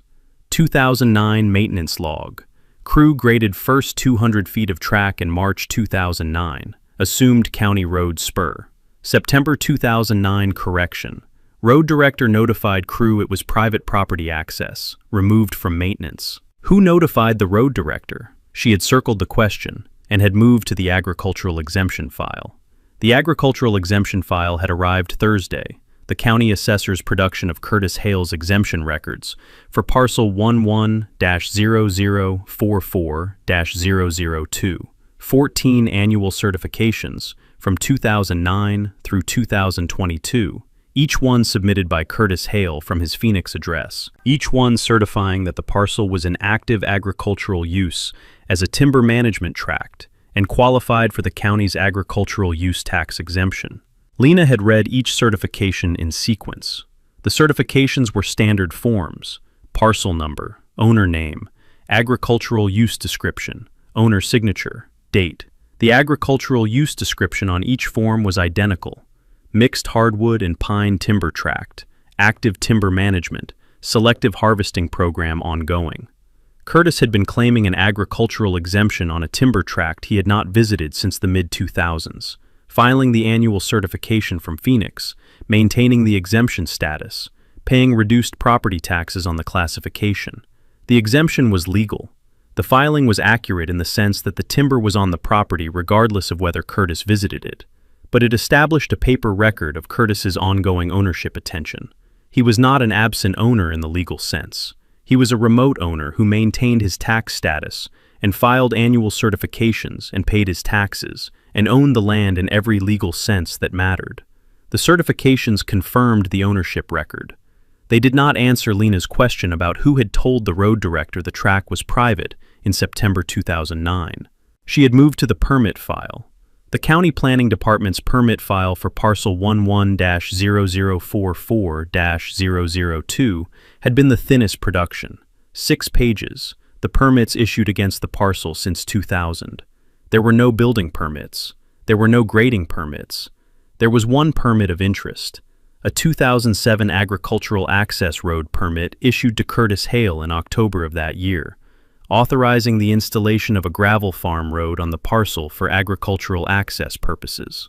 2009 maintenance log. Crew graded first 200 feet of track in March 2009. Assumed county road spur. September 2009 correction. Road director notified crew it was private property access, removed from maintenance. Who notified the road director? She had circled the question and had moved to the agricultural exemption file. The agricultural exemption file had arrived Thursday, the county assessor's production of Curtis Hale's exemption records for parcel 11-0044-002, 14 annual certifications from 2009 through 2022, each one submitted by Curtis Hale from his Phoenix address, each one certifying that the parcel was in active agricultural use as a timber management tract and qualified for the county's agricultural use tax exemption. Lena had read each certification in sequence. The certifications were standard forms: parcel number, owner name, agricultural use description, owner signature, date. The agricultural use description on each form was identical: mixed hardwood and pine timber tract, active timber management, selective harvesting program ongoing. Curtis had been claiming an agricultural exemption on a timber tract he had not visited since the mid-2000s, filing the annual certification from Phoenix, maintaining the exemption status, paying reduced property taxes on the classification. The exemption was legal. The filing was accurate in the sense that the timber was on the property regardless of whether Curtis visited it, but it established a paper record of Curtis's ongoing ownership attention. He was not an absent owner in the legal sense. He was a remote owner who maintained his tax status and filed annual certifications and paid his taxes and owned the land in every legal sense that mattered. The certifications confirmed the ownership record. They did not answer Lena's question about who had told the road director the track was private in September 2009. She had moved to the permit file. The County Planning Department's permit file for parcel 11-0044-002 had been the thinnest production, 6 pages, the permits issued against the parcel since 2000. There were no building permits. There were no grading permits. There was one permit of interest, a 2007 agricultural access road permit issued to Curtis Hale in October of that year, authorizing the installation of a gravel farm road on the parcel for agricultural access purposes.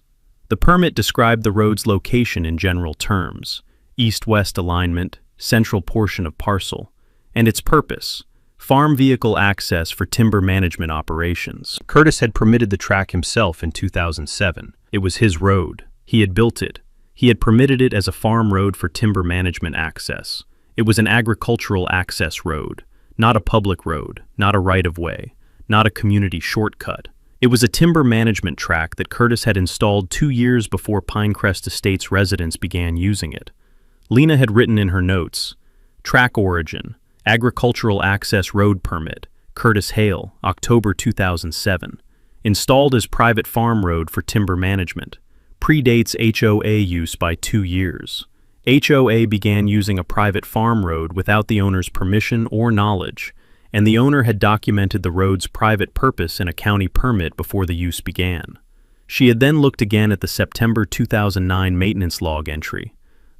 The permit described the road's location in general terms: east-west alignment, central portion of parcel, and its purpose: farm vehicle access for timber management operations. Curtis had permitted the track himself in 2007. It was his road. He had built it. He had permitted it as a farm road for timber management access. It was an agricultural access road, not a public road, not a right-of-way, not a community shortcut. It was a timber management track that Curtis had installed 2 years before Pinecrest Estates residents began using it. Lena had written in her notes, "Track origin, agricultural access road permit, Curtis Hale, October 2007. Installed as private farm road for timber management. Predates HOA use by 2 years. HOA began using a private farm road without the owner's permission or knowledge, and the owner had documented the road's private purpose in a county permit before the use began. She had then looked again at the September 2009 maintenance log entry,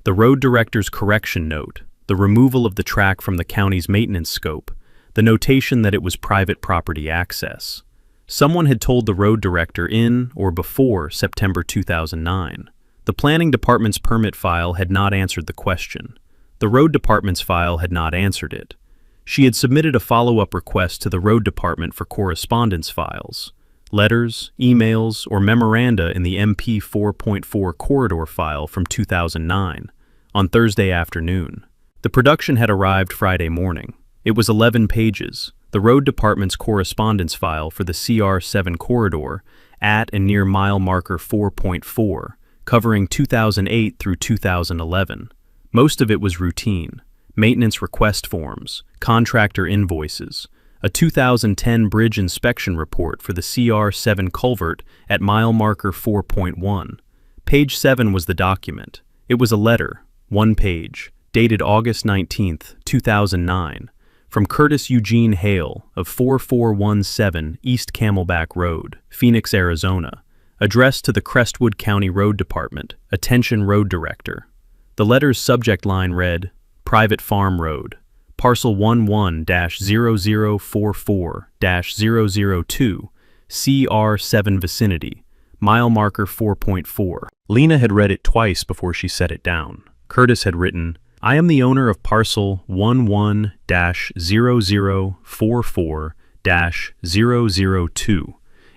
the road director's correction note, the removal of the track from the county's maintenance scope, the notation that it was private property access. Someone had told the road director in or before September 2009. The planning department's permit file had not answered the question. The road department's file had not answered it. She had submitted a follow-up request to the road department for correspondence files, letters, emails, or memoranda in the MP 4.4 corridor file from 2009, on Thursday afternoon. The production had arrived Friday morning. It was 11 pages, the road department's correspondence file for the CR7 corridor at and near mile marker 4.4, covering 2008 through 2011. Most of it was routine: maintenance request forms, contractor invoices, a 2010 bridge inspection report for the CR7 culvert at mile marker 4.1. Page 7 was the document. It was a letter, 1 page, dated August 19, 2009, from Curtis Eugene Hale of 4417 East Camelback Road, Phoenix, Arizona, addressed to the Crestwood County Road Department, Attention Road Director. The letter's subject line read, Private Farm Road, Parcel 11-0044-002, CR7 Vicinity, mile marker 4.4. Lena had read it twice before she set it down. Curtis had written, I am the owner of Parcel 11-0044-002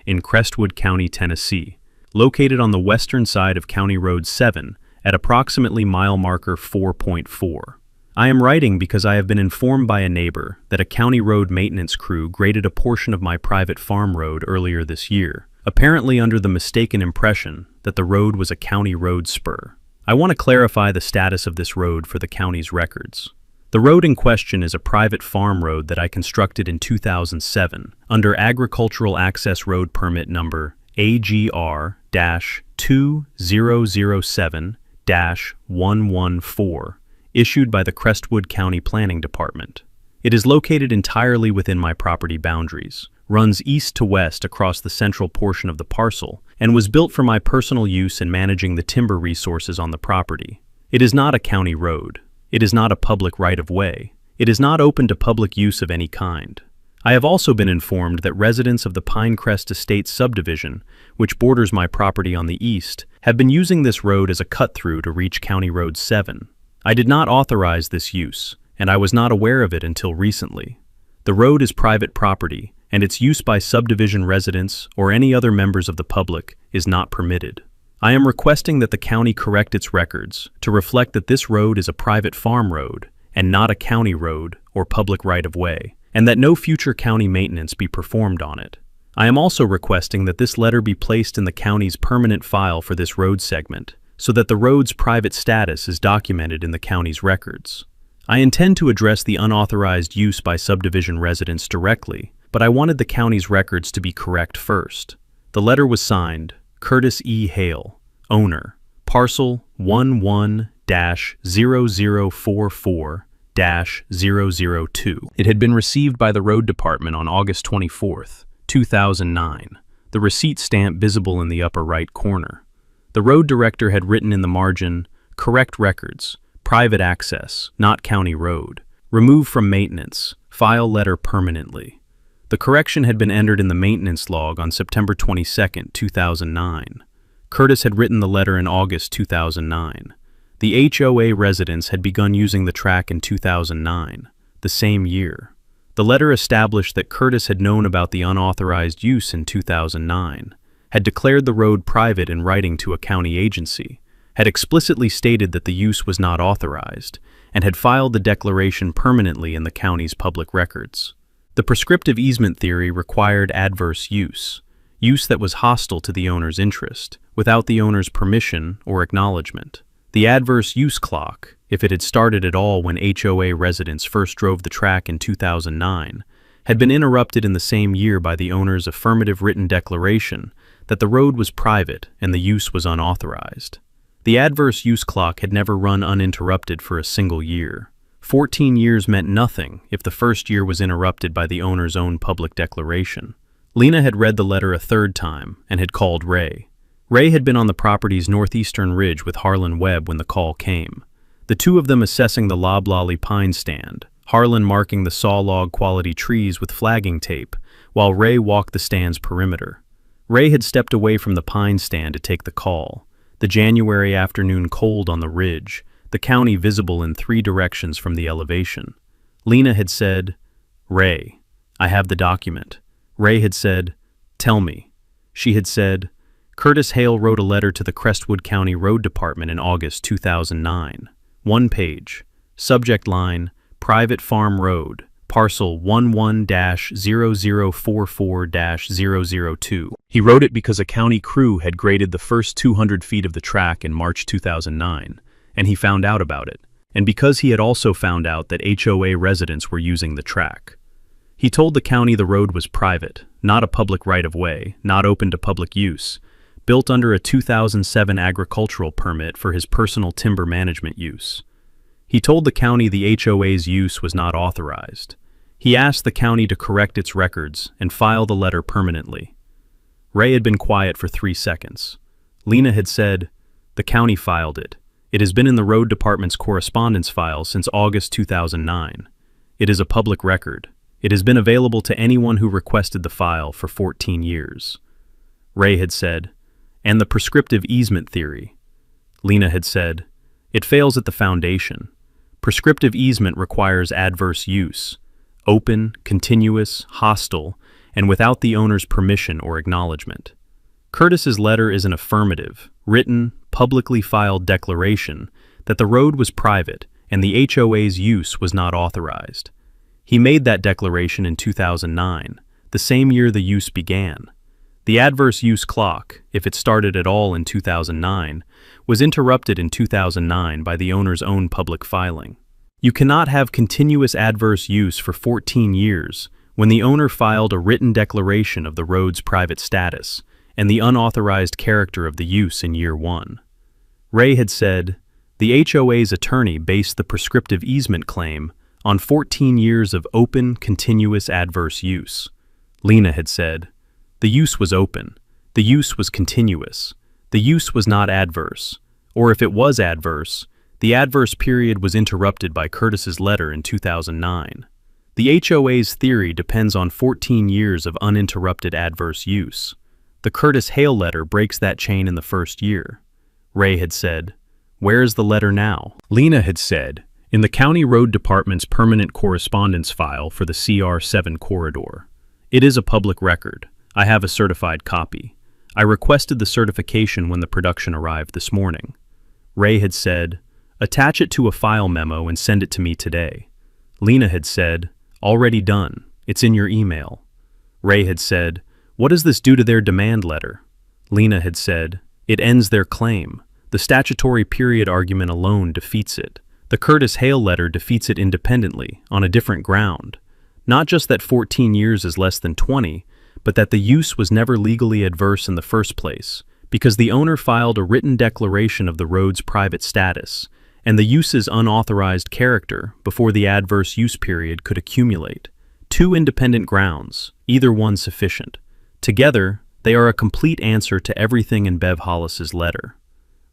in Crestwood County, Tennessee, located on the western side of County Road 7 at approximately mile marker 4.4. I am writing because I have been informed by a neighbor that a county road maintenance crew graded a portion of my private farm road earlier this year, apparently under the mistaken impression that the road was a county road spur. I want to clarify the status of this road for the county's records. The road in question is a private farm road that I constructed in 2007 under Agricultural Access Road Permit number AGR-2007-114, issued by the Crestwood County Planning Department. It is located entirely within my property boundaries, runs east to west across the central portion of the parcel, and was built for my personal use in managing the timber resources on the property. It is not a county road. It is not a public right-of-way. It is not open to public use of any kind. I have also been informed that residents of the Pinecrest Estates subdivision, which borders my property on the east, have been using this road as a cut-through to reach County Road 7. I did not authorize this use, and I was not aware of it until recently. The road is private property, and its use by subdivision residents or any other members of the public is not permitted. I am requesting that the county correct its records to reflect that this road is a private farm road and not a county road or public right-of-way, and that no future county maintenance be performed on it. I am also requesting that this letter be placed in the county's permanent file for this road segment, so that the road's private status is documented in the county's records. I intend to address the unauthorized use by subdivision residents directly, but I wanted the county's records to be correct first. The letter was signed, Curtis E. Hale, owner, Parcel 11-0044-002. It had been received by the Road Department on August 24, 2009, the receipt stamp visible in the upper right corner. The road director had written in the margin, correct records, private access, not county road, remove from maintenance, file letter permanently. The correction had been entered in the maintenance log on September 22, 2009. Curtis had written the letter in August 2009. The HOA residents had begun using the track in 2009, the same year. The letter established that Curtis had known about the unauthorized use in 2009, had declared the road private in writing to a county agency, had explicitly stated that the use was not authorized, and had filed the declaration permanently in the county's public records. The prescriptive easement theory required adverse use that was hostile to the owner's interest, without the owner's permission or acknowledgement. The adverse use clock, if it had started at all when HOA residents first drove the track in 2009, had been interrupted in the same year by the owner's affirmative written declaration that the road was private and the use was unauthorized. The adverse use clock had never run uninterrupted for a single year. 14 years meant nothing if the first year was interrupted by the owner's own public declaration. Lena had read the letter a third time and had called Ray. Ray had been on the property's northeastern ridge with Harlan Webb when the call came, the two of them assessing the loblolly pine stand, Harlan marking the sawlog quality trees with flagging tape, while Ray walked the stand's perimeter. Ray had stepped away from the pine stand to take the call, the January afternoon cold on the ridge, the county visible in 3 directions from the elevation. Lena had said, "Ray, I have the document." Ray had said, "Tell me." She had said, Curtis Hale wrote a letter to the Crestwood County Road Department in August 2009. 1 page. Subject line, Private Farm Road, parcel 11-0044-002. He wrote it because a county crew had graded the first 200 feet of the track in March 2009, and he found out about it, and because he had also found out that HOA residents were using the track. He told the county the road was private, not a public right-of-way, not open to public use, built under a 2007 agricultural permit for his personal timber management use. He told the county the HOA's use was not authorized. He asked the county to correct its records and file the letter permanently. Ray had been quiet for 3 seconds. Lena had said, "The county filed it. It has been in the road department's correspondence file since August 2009. It is a public record. It has been available to anyone who requested the file for 14 years. Ray had said, "And the prescriptive easement theory." Lena had said, "It fails at the foundation. Prescriptive easement requires adverse use, open, continuous, hostile, and without the owner's permission or acknowledgement. Curtis's letter is an affirmative, written, publicly filed declaration that the road was private and the HOA's use was not authorized. He made that declaration in 2009, the same year the use began. The adverse use clock, if it started at all in 2009, was interrupted in 2009 by the owner's own public filing. You cannot have continuous adverse use for 14 years when the owner filed a written declaration of the road's private status and the unauthorized character of the use in year 1. Ray had said, the HOA's attorney based the prescriptive easement claim on 14 years of open, continuous adverse use. Lena had said, the use was open, the use was continuous, the use was not adverse, or if it was adverse, the adverse period was interrupted by Curtis's letter in 2009. The HOA's theory depends on 14 years of uninterrupted adverse use. The Curtis Hale letter breaks that chain in the first year. Ray had said, "Where is the letter now?" Lena had said, "In the County Road Department's permanent correspondence file for the CR7 corridor. It is a public record. I have a certified copy. I requested the certification when the production arrived this morning." Ray had said, "Attach it to a file memo and send it to me today." Lena had said, "Already done. It's in your email." Ray had said, "What does this do to their demand letter?" Lena had said, "It ends their claim. The statutory period argument alone defeats it. The Curtis Hale letter defeats it independently, on a different ground. Not just that 14 years is less than 20, but that the use was never legally adverse in the first place, because the owner filed a written declaration of the road's private status, and the use's unauthorized character before the adverse use period could accumulate. 2 independent grounds, either one sufficient. Together, they are a complete answer to everything in Bev Hollis's letter."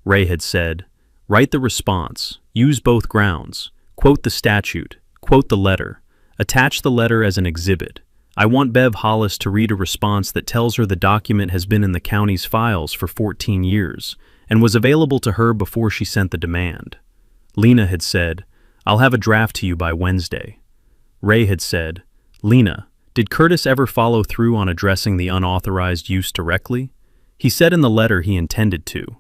Ray had said, "Write the response, use both grounds, quote the statute, quote the letter, attach the letter as an exhibit. I want Bev Hollis to read a response that tells her the document has been in the county's files for 14 years and was available to her before she sent the demand." Lena had said, "I'll have a draft to you by Wednesday." Ray had said, Lena, did Curtis ever follow through on addressing the unauthorized use directly? He said in the letter he intended to.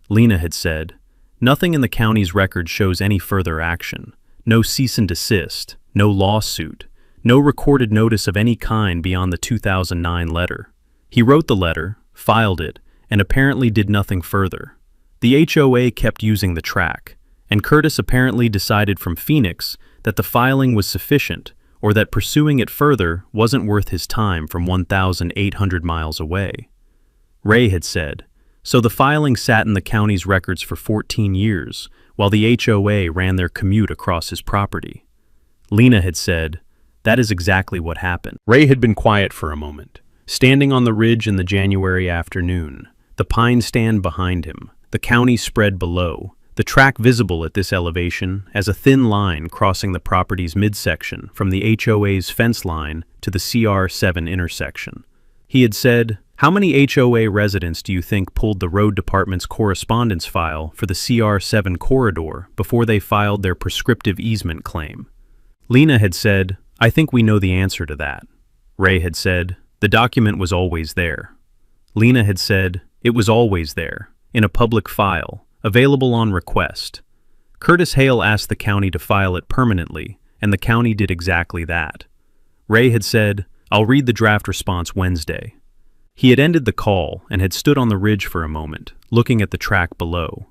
Lena had said, nothing in the county's record shows any further action. No cease and desist, no lawsuit, no recorded notice of any kind beyond the 2009 letter. He wrote the letter, filed it, and apparently did nothing further. The HOA kept using the track, and Curtis apparently decided from Phoenix that the filing was sufficient, or that pursuing it further wasn't worth his time from 1,800 miles away. Ray had said, so the filing sat in the county's records for 14 years, while the HOA ran their commute across his property. Lena had said, that is exactly what happened. Ray had been quiet for a moment, standing on the ridge in the January afternoon, the pine stand behind him, the county spread below, the track visible at this elevation as a thin line crossing the property's midsection from the HOA's fence line to the CR7 intersection. He had said, how many HOA residents do you think pulled the road department's correspondence file for the CR7 corridor before they filed their prescriptive easement claim? Lena had said, I think we know the answer to that. Ray had said, the document was always there. Lena had said, it was always there, in a public file, available on request. Curtis Hale asked the county to file it permanently, and the county did exactly that. Ray had said, I'll read the draft response Wednesday. He had ended the call and had stood on the ridge for a moment, looking at the track below.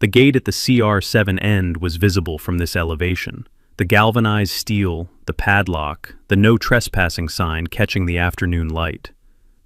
The gate at the CR7 end was visible from this elevation, the galvanized steel, the padlock, the no trespassing sign catching the afternoon light.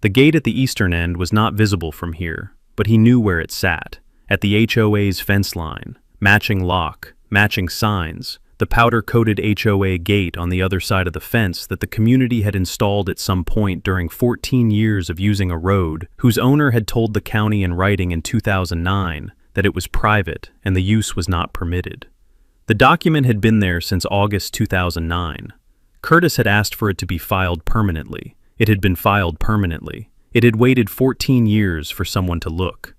The gate at the eastern end was not visible from here, but he knew where it sat, at the HOA's fence line, matching lock, matching signs, the powder-coated HOA gate on the other side of the fence that the community had installed at some point during 14 years of using a road whose owner had told the county in writing in 2009 that it was private and the use was not permitted. The document had been there since August 2009. Curtis had asked for it to be filed permanently. It had been filed permanently. It had waited 14 years for someone to look.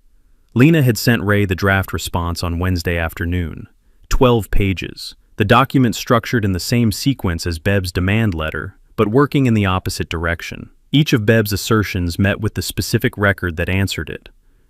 Lena had sent Ray the draft response on Wednesday afternoon. 12 pages. The document structured in the same sequence as Beb's demand letter, but working in the opposite direction. Each of Beb's assertions met with the specific record that answered it.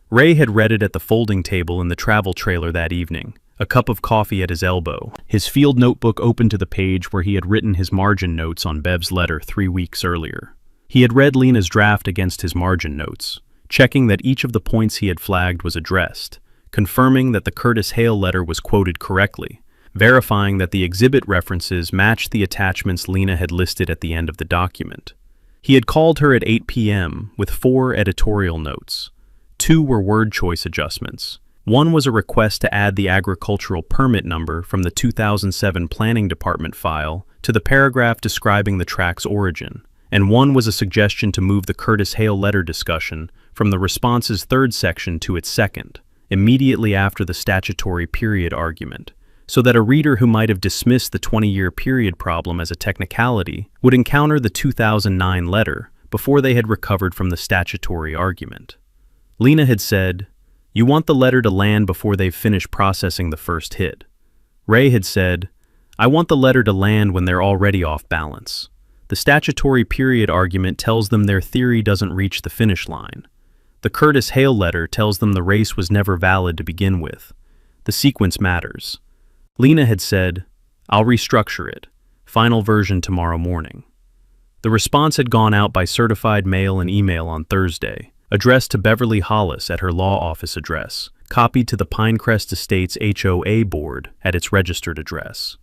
Ray had read it at the folding table in the travel trailer that evening, a cup of coffee at his elbow, his field notebook open to the page where he had written his margin notes on Beb's letter 3 weeks earlier. He had read Lena's draft against his margin notes, checking that each of the points he had flagged was addressed, confirming that the Curtis Hale letter was quoted correctly, verifying that the exhibit references matched the attachments Lena had listed at the end of the document. He had called her at 8 p.m. with 4 editorial notes. 2 were word choice adjustments. 1 was a request to add the agricultural permit number from the 2007 Planning Department file to the paragraph describing the track's origin, and 1 was a suggestion to move the Curtis Hale letter discussion from the response's 3rd section to its 2nd, immediately after the statutory period argument, so that a reader who might have dismissed the 20-year period problem as a technicality would encounter the 2009 letter before they had recovered from the statutory argument. Lena had said, you want the letter to land before they've finished processing the first hit. Ray had said, I want the letter to land when they're already off balance. The statutory period argument tells them their theory doesn't reach the finish line. The Curtis Hale letter tells them the race was never valid to begin with. The sequence matters. Lena had said, I'll restructure it. Final version tomorrow morning. The response had gone out by certified mail and email on Thursday, addressed to Beverly Hollis at her law office address, copied to the Pinecrest Estates HOA board at its registered address.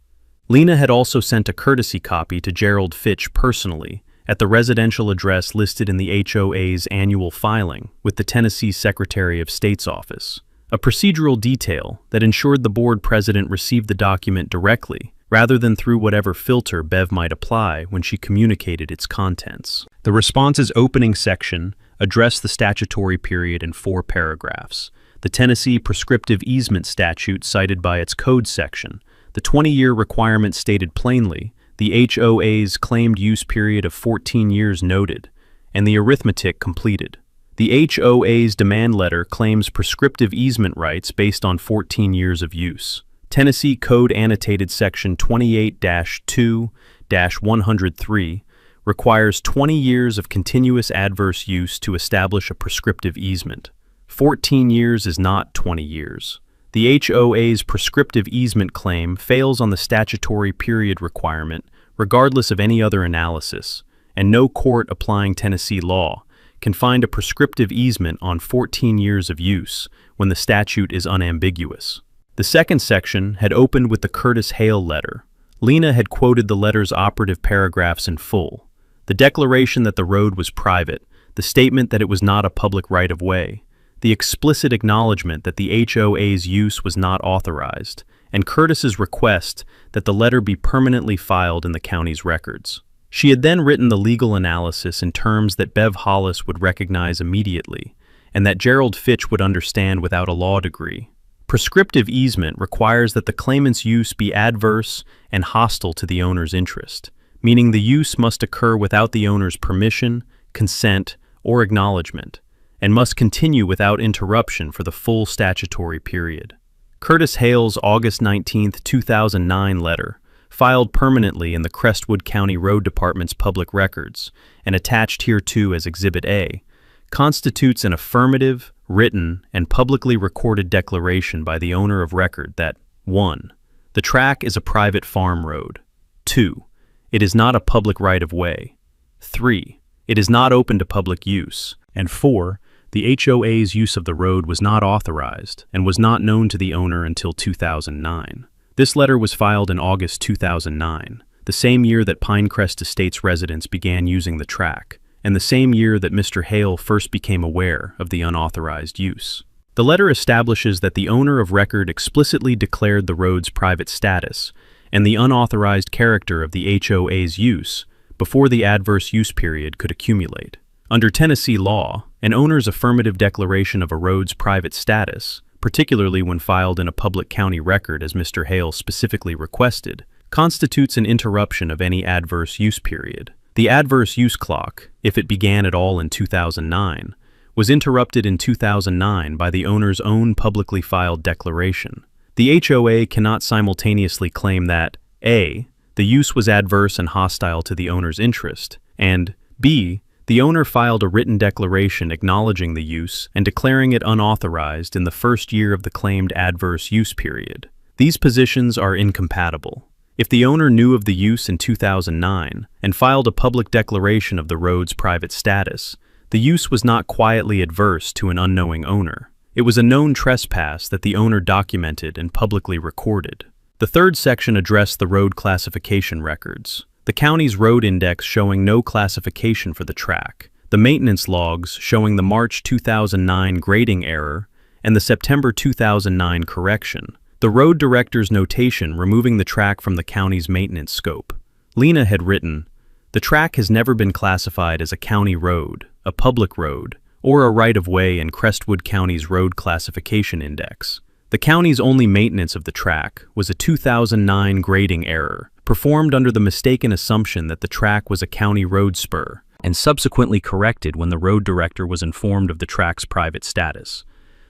Lena had also sent a courtesy copy to Gerald Fitch personally at the residential address listed in the HOA's annual filing with the Tennessee Secretary of State's office, a procedural detail that ensured the board president received the document directly rather than through whatever filter Bev might apply when she communicated its contents. The response's opening section addressed the statutory period in 4 paragraphs. The Tennessee prescriptive easement statute cited by its code section, the 20-year requirement stated plainly, the HOA's claimed use period of 14 years noted, and the arithmetic completed. The HOA's demand letter claims prescriptive easement rights based on 14 years of use. Tennessee Code Annotated Section 28-2-103 requires 20 years of continuous adverse use to establish a prescriptive easement. 14 years is not 20 years. The HOA's prescriptive easement claim fails on the statutory period requirement, regardless of any other analysis, and no court applying Tennessee law can find a prescriptive easement on 14 years of use when the statute is unambiguous. The second section had opened with the Curtis Hale letter. Lena had quoted the letter's operative paragraphs in full. The declaration that the road was private, the statement that it was not a public right-of-way, the explicit acknowledgement that the HOA's use was not authorized, and Curtis's request that the letter be permanently filed in the county's records. She had then written the legal analysis in terms that Bev Hollis would recognize immediately, and that Gerald Fitch would understand without a law degree. Prescriptive easement requires that the claimant's use be adverse and hostile to the owner's interest, meaning the use must occur without the owner's permission, consent, or acknowledgement, and must continue without interruption for the full statutory period. Curtis Hale's August 19, 2009 letter, filed permanently in the Crestwood County Road Department's public records and attached hereto as Exhibit A, constitutes an affirmative, written, and publicly recorded declaration by the owner of record that 1. The track is a private farm road. 2. It is not a public right-of-way. 3. It is not open to public use. And 4. The HOA's use of the road was not authorized and was not known to the owner until 2009. This letter was filed in August 2009, the same year that Pinecrest Estates residents began using the track, and the same year that Mr. Hale first became aware of the unauthorized use. The letter establishes that the owner of record explicitly declared the road's private status and the unauthorized character of the HOA's use before the adverse use period could accumulate. Under Tennessee law, an owner's affirmative declaration of a road's private status, particularly when filed in a public county record as Mr. Hale specifically requested, constitutes an interruption of any adverse use period. The adverse use clock, if it began at all in 2009, was interrupted in 2009 by the owner's own publicly filed declaration. The HOA cannot simultaneously claim that A. The use was adverse and hostile to the owner's interest, and B. The owner filed a written declaration acknowledging the use and declaring it unauthorized in the first year of the claimed adverse use period. These positions are incompatible. If the owner knew of the use in 2009 and filed a public declaration of the road's private status, the use was not quietly adverse to an unknowing owner. It was a known trespass that the owner documented and publicly recorded. The third section addressed the road classification records. The county's road index showing no classification for the track, the maintenance logs showing the March 2009 grading error, and the September 2009 correction. The road director's notation removing the track from the county's maintenance scope. Lena had written, "The track has never been classified as a county road, a public road, or a right-of-way in Crestwood County's road classification index. The county's only maintenance of the track was a 2009 grading error, performed under the mistaken assumption that the track was a county road spur, and subsequently corrected when the road director was informed of the track's private status.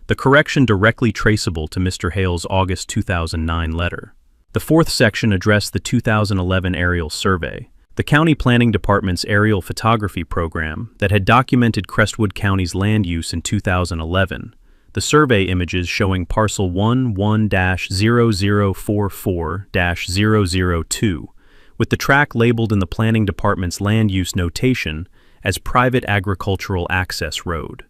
The correction directly traceable to Mr. Hale's August 2009 letter." The fourth section addressed the 2011 aerial survey, the county planning department's aerial photography program that had documented Crestwood County's land use in 2011. The survey images showing parcel 11-0044-002, with the track labeled in the planning department's land use notation as private agricultural access road.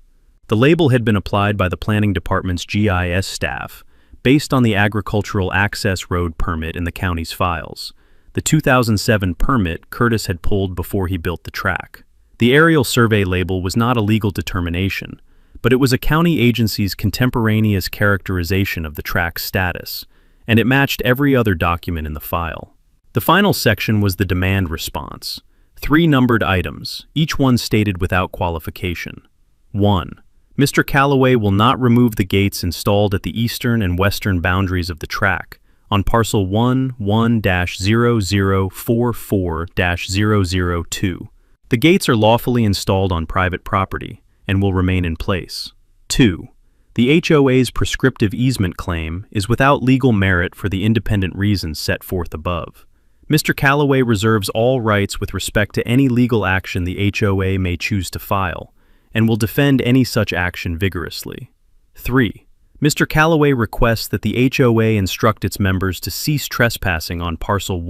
The label had been applied by the planning department's GIS staff based on the agricultural access road permit in the county's files, the 2007 permit Curtis had pulled before he built the track. The aerial survey label was not a legal determination, but it was a county agency's contemporaneous characterization of the track's status, and it matched every other document in the file. The final section was the demand response. 3 numbered items, each one stated without qualification. 1. Mr. Calloway will not remove the gates installed at the eastern and western boundaries of the track on parcel 11-0044-002. The gates are lawfully installed on private property and will remain in place. 2. The HOA's prescriptive easement claim is without legal merit for the independent reasons set forth above. Mr. Calloway reserves all rights with respect to any legal action the HOA may choose to file, and will defend any such action vigorously. 3. Mr. Calloway requests that the HOA instruct its members to cease trespassing on Parcel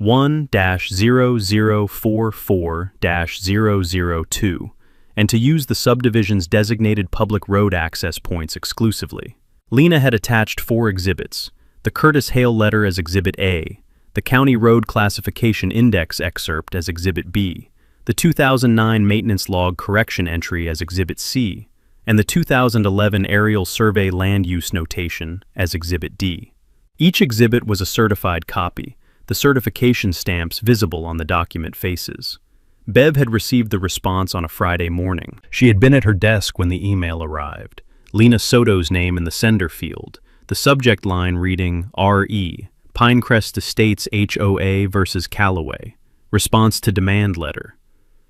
1-1-0044-002, and to use the subdivision's designated public road access points exclusively. Lena had attached 4 exhibits: the Curtis Hale letter as Exhibit A, the County Road Classification Index excerpt as Exhibit B, the 2009 Maintenance Log Correction entry as Exhibit C, and the 2011 Aerial Survey Land Use Notation as Exhibit D. Each exhibit was a certified copy, the certification stamps visible on the document faces. Bev had received the response on a Friday morning. She had been at her desk when the email arrived. Lena Soto's name in the sender field, the subject line reading R.E., Pinecrest Estates HOA versus Calloway, response to demand letter.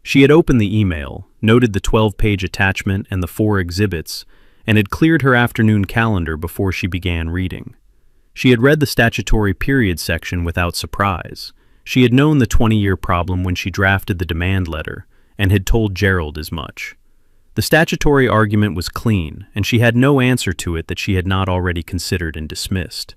She had opened the email, noted the 12-page attachment and the 4 exhibits, and had cleared her afternoon calendar before she began reading. She had read the statutory period section without surprise. She had known the 20-year problem when she drafted the demand letter, and had told Gerald as much. The statutory argument was clean, and she had no answer to it that she had not already considered and dismissed.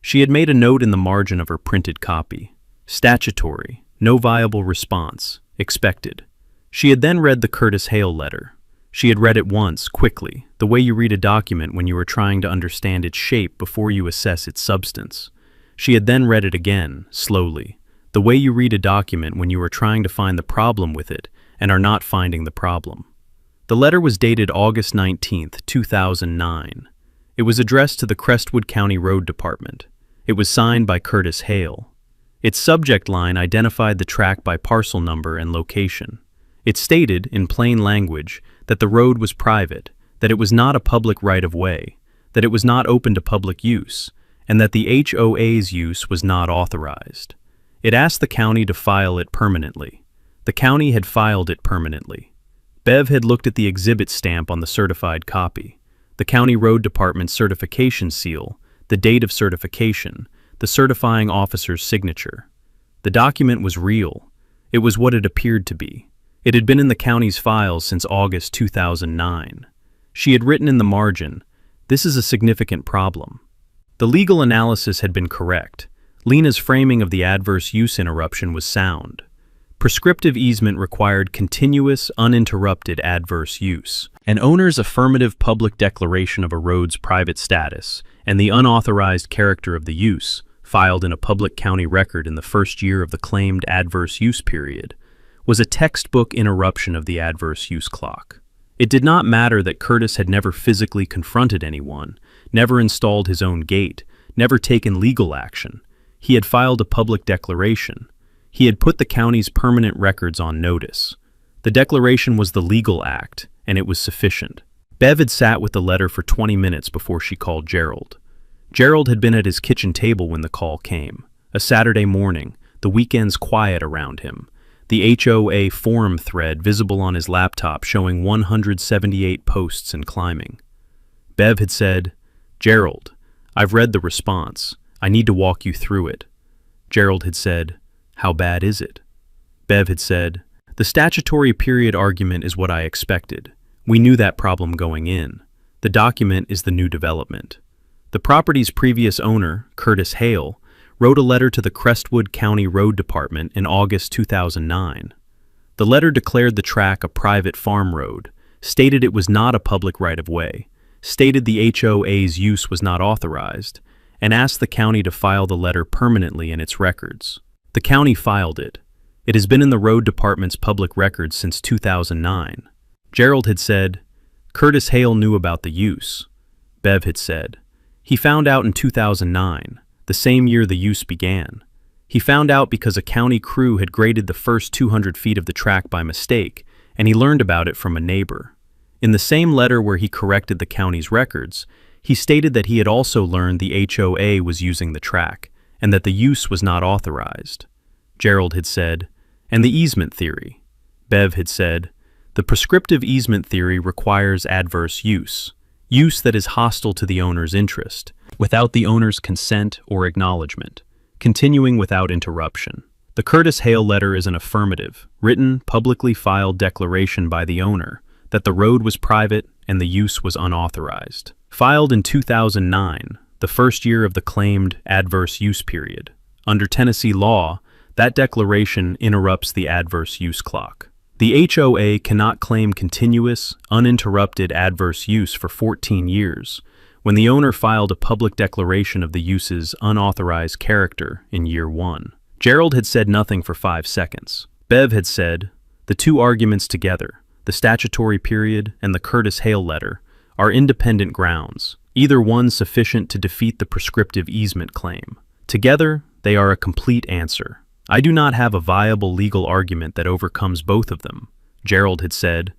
She had made a note in the margin of her printed copy. Statutory, no viable response, expected. She had then read the Curtis Hale letter. She had read it once, quickly, the way you read a document when you are trying to understand its shape before you assess its substance. She had then read it again, slowly, the way you read a document when you are trying to find the problem with it and are not finding the problem. The letter was dated August 19, 2009. It was addressed to the Crestwood County Road Department. It was signed by Curtis Hale. Its subject line identified the track by parcel number and location. It stated, in plain language, that the road was private, that it was not a public right-of-way, that it was not open to public use, and that the HOA's use was not authorized. It asked the county to file it permanently. The county had filed it permanently. Bev had looked at the exhibit stamp on the certified copy, the County Road Department certification seal, the date of certification, the certifying officer's signature. The document was real. It was what it appeared to be. It had been in the county's files since August 2009. She had written in the margin, "This is a significant problem." The legal analysis had been correct. Lena's framing of the adverse use interruption was sound. Prescriptive easement required continuous, uninterrupted adverse use. An owner's affirmative public declaration of a road's private status and the unauthorized character of the use, filed in a public county record in the first year of the claimed adverse use period, was a textbook interruption of the adverse use clock. It did not matter that Curtis had never physically confronted anyone, never installed his own gate, never taken legal action. He had filed a public declaration. He had put the county's permanent records on notice. The declaration was the legal act, and it was sufficient. Bev had sat with the letter for 20 minutes before she called Gerald. Gerald had been at his kitchen table when the call came. A Saturday morning, the weekends quiet around him. The HOA forum thread visible on his laptop showing 178 posts and climbing. Bev had said, "Gerald, I've read the response. I need to walk you through it." Gerald had said, "How bad is it?" Bev had said, "The statutory period argument is what I expected. We knew that problem going in. The document is the new development." The property's previous owner, Curtis Hale, wrote a letter to the Crestwood County Road Department in August 2009. The letter declared the track a private farm road, stated it was not a public right-of-way, stated the HOA's use was not authorized, and asked the county to file the letter permanently in its records. The county filed it. It has been in the road department's public records since 2009. Gerald had said, "Curtis Hale knew about the use." Bev had said, "He found out in 2009, the same year the use began. He found out because a county crew had graded the first 200 feet of the track by mistake, and he learned about it from a neighbor. In the same letter where he corrected the county's records, he stated that he had also learned the HOA was using the track, and that the use was not authorized." Gerald had said, "And the easement theory." Bev had said, "The prescriptive easement theory requires adverse use that is hostile to the owner's interest, without the owner's consent or acknowledgement. continuing without interruption. The Curtis Hale letter is an affirmative, written, publicly filed declaration by the owner that the road was private and the use was unauthorized. Filed in 2009, the first year of the claimed adverse use period. Under Tennessee law, that declaration interrupts the adverse use clock. The HOA cannot claim continuous, uninterrupted adverse use for 14 years when the owner filed a public declaration of the use's unauthorized character in year 1. Gerald had said nothing for 5 seconds. Bev had said, the two arguments together, the statutory period and the Curtis Hale letter, are independent grounds, either one sufficient to defeat the prescriptive easement claim. Together, they are a complete answer. I do not have a viable legal argument that overcomes both of them. Gerald had said,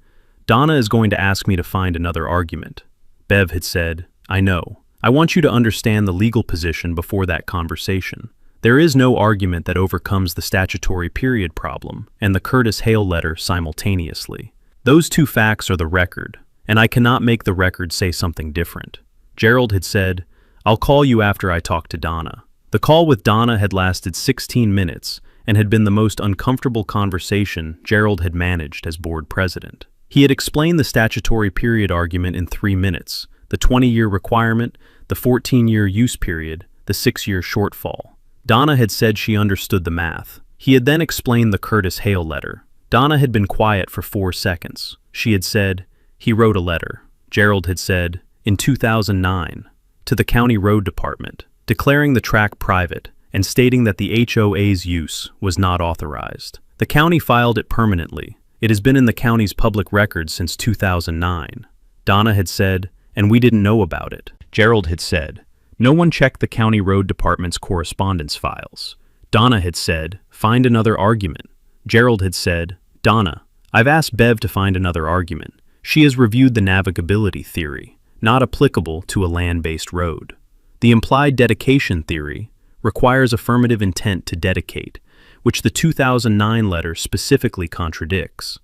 Donna is going to ask me to find another argument. Bev had said, I know. I want you to understand the legal position before that conversation. There is no argument that overcomes the statutory period problem and the Curtis Hale letter simultaneously. Those two facts are the record, and I cannot make the record say something different. Gerald had said, I'll call you after I talk to Donna. The call with Donna had lasted 16 minutes and had been the most uncomfortable conversation Gerald had managed as board president. He had explained the statutory period argument in 3 minutes, the 20-year requirement, the 14-year use period, the 6-year shortfall. Donna had said she understood the math. He had then explained the Curtis Hale letter. Donna had been quiet for 4 seconds. She had said, he wrote a letter. Gerald had said, in 2009, to the county road department, declaring the track private and stating that the HOA's use was not authorized. The county filed it permanently. It has been in the county's public record since 2009. Donna had said, and we didn't know about it. Gerald had said, no one checked the county road department's correspondence files. Donna had said, find another argument. Gerald had said, Donna, I've asked Bev to find another argument. She has reviewed the navigability theory, not applicable to a land-based road. The implied dedication theory requires affirmative intent to dedicate, which the 2009 letter specifically contradicts.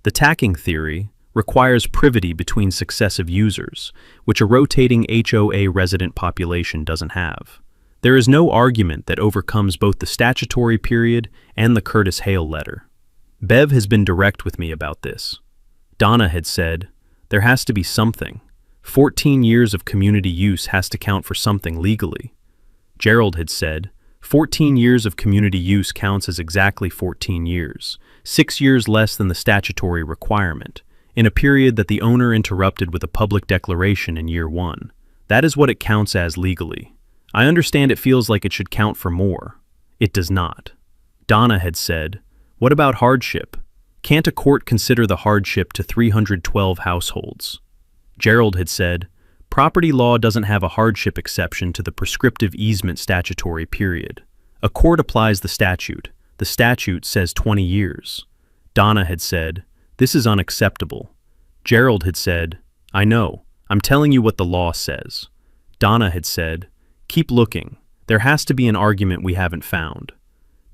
The tacking theory requires privity between successive users, which a rotating HOA resident population doesn't have. There is no argument that overcomes both the statutory period and the Curtis Hale letter. Bev has been direct with me about this. Donna had said, there has to be something. 14 years of community use has to count for something legally. Gerald had said, 14 years of community use counts as exactly 14 years, 6 years less than the statutory requirement, in a period that the owner interrupted with a public declaration in year 1. That is what it counts as legally. I understand it feels like it should count for more. It does not. Donna had said, what about hardship? Can't a court consider the hardship to 312 households? Gerald had said, property law doesn't have a hardship exception to the prescriptive easement statutory period. A court applies the statute. The statute says 20 years. Donna had said, this is unacceptable. Gerald had said, I know. I'm telling you what the law says. Donna had said, keep looking. There has to be an argument we haven't found.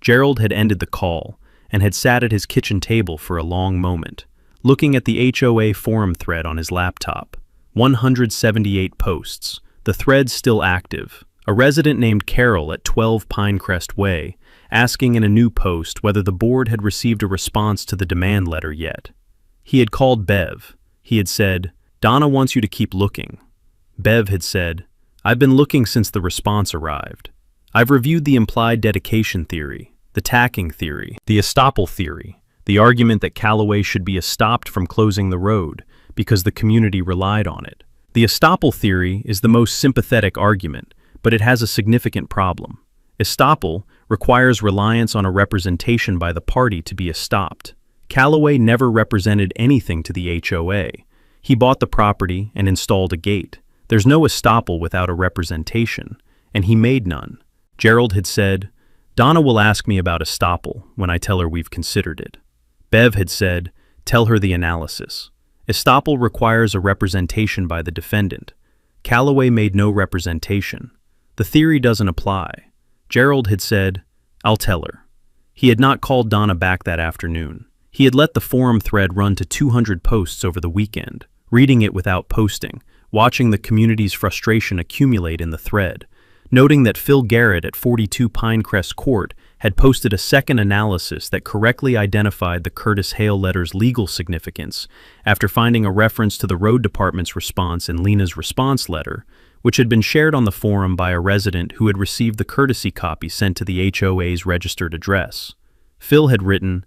Gerald had ended the call and had sat at his kitchen table for a long moment, looking at the HOA forum thread on his laptop. 178 posts, the thread still active. A resident named Carol at 12 Pinecrest Way, asking in a new post whether the board had received a response to the demand letter yet. He had called Bev. He had said, Donna wants you to keep looking. Bev had said, I've been looking since the response arrived. I've reviewed the implied dedication theory, the tacking theory, the estoppel theory, the argument that Callaway should be estopped from closing the road because the community relied on it. The estoppel theory is the most sympathetic argument, but it has a significant problem. Estoppel requires reliance on a representation by the party to be estopped. Callaway never represented anything to the HOA. He bought the property and installed a gate. There's no estoppel without a representation, and he made none. Gerald had said, Donna will ask me about estoppel when I tell her we've considered it. Bev had said, tell her the analysis. Estoppel requires a representation by the defendant. Callaway made no representation. The theory doesn't apply. Gerald had said, I'll tell her. He had not called Donna back that afternoon. He had let the forum thread run to 200 posts over the weekend, reading it without posting, watching the community's frustration accumulate in the thread. noting that Phil Garrett at 42 Pinecrest Court had posted a second analysis that correctly identified the Curtis Hale letter's legal significance after finding a reference to the road department's response in Lena's response letter, which had been shared on the forum by a resident who had received the courtesy copy sent to the HOA's registered address. Phil had written,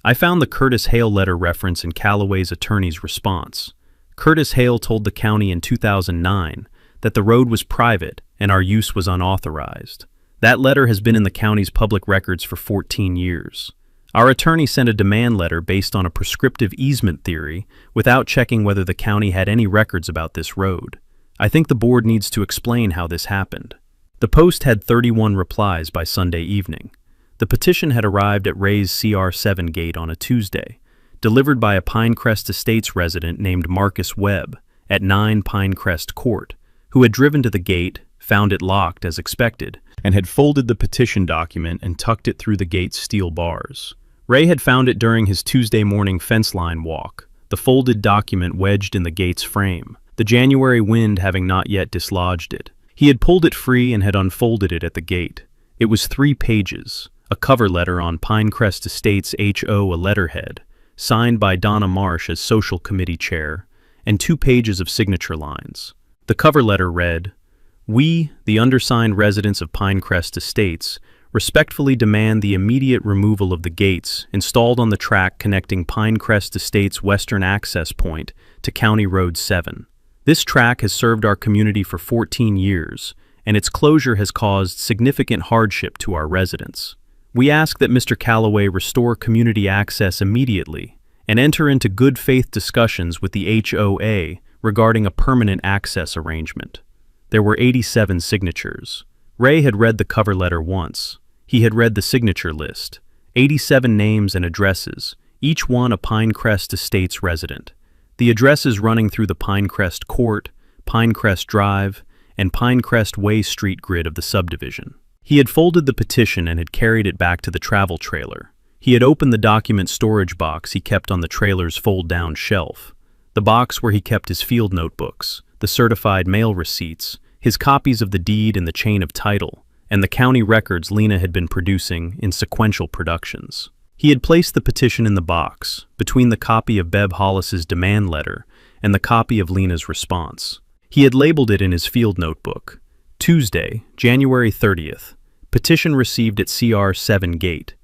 "I found the Curtis Hale letter reference in Callaway's attorney's response. Curtis Hale told the county in 2009 that the road was private and our use was unauthorized. That letter has been in the county's public records for 14 years. Our attorney sent a demand letter based on a prescriptive easement theory without checking whether the county had any records about this road. I think the board needs to explain how this happened." The post had 31 replies by Sunday evening. The petition had arrived at Ray's CR7 gate on a Tuesday, delivered by a Pinecrest Estates resident named Marcus Webb at 9 Pinecrest Court, who had driven to the gate, found it locked as expected, and had folded the petition document and tucked it through the gate's steel bars. Ray had found it during his Tuesday morning fence line walk, the folded document wedged in the gate's frame, the January wind having not yet dislodged it. He had pulled it free and had unfolded it at the gate. It was 3 pages, a cover letter on Pinecrest Estates HO, a letterhead, signed by Donna Marsh as social committee chair, and 2 pages of signature lines. The cover letter read, "We, the undersigned residents of Pinecrest Estates, respectfully demand the immediate removal of the gates installed on the track connecting Pinecrest Estates' western access point to County Road 7. This track has served our community for 14 years, and its closure has caused significant hardship to our residents. We ask that Mr. Callaway restore community access immediately and enter into good faith discussions with the HOA regarding a permanent access arrangement." There were 87 signatures. Ray had read the cover letter once. He had read the signature list, 87 names and addresses, each one a Pinecrest Estates resident. The addresses running through the Pinecrest Court, Pinecrest Drive, and Pinecrest Way street grid of the subdivision. He had folded the petition and had carried it back to the travel trailer. He had opened the document storage box he kept on the trailer's fold-down shelf, the box where he kept his field notebooks, the certified mail receipts, his copies of the deed and the chain of title, and the county records Lena had been producing in sequential productions. He had placed the petition in the box, between the copy of Bev Hollis's demand letter and the copy of Lena's response. He had labeled it in his field notebook, Tuesday, January 30th, petition received at CR7 gate,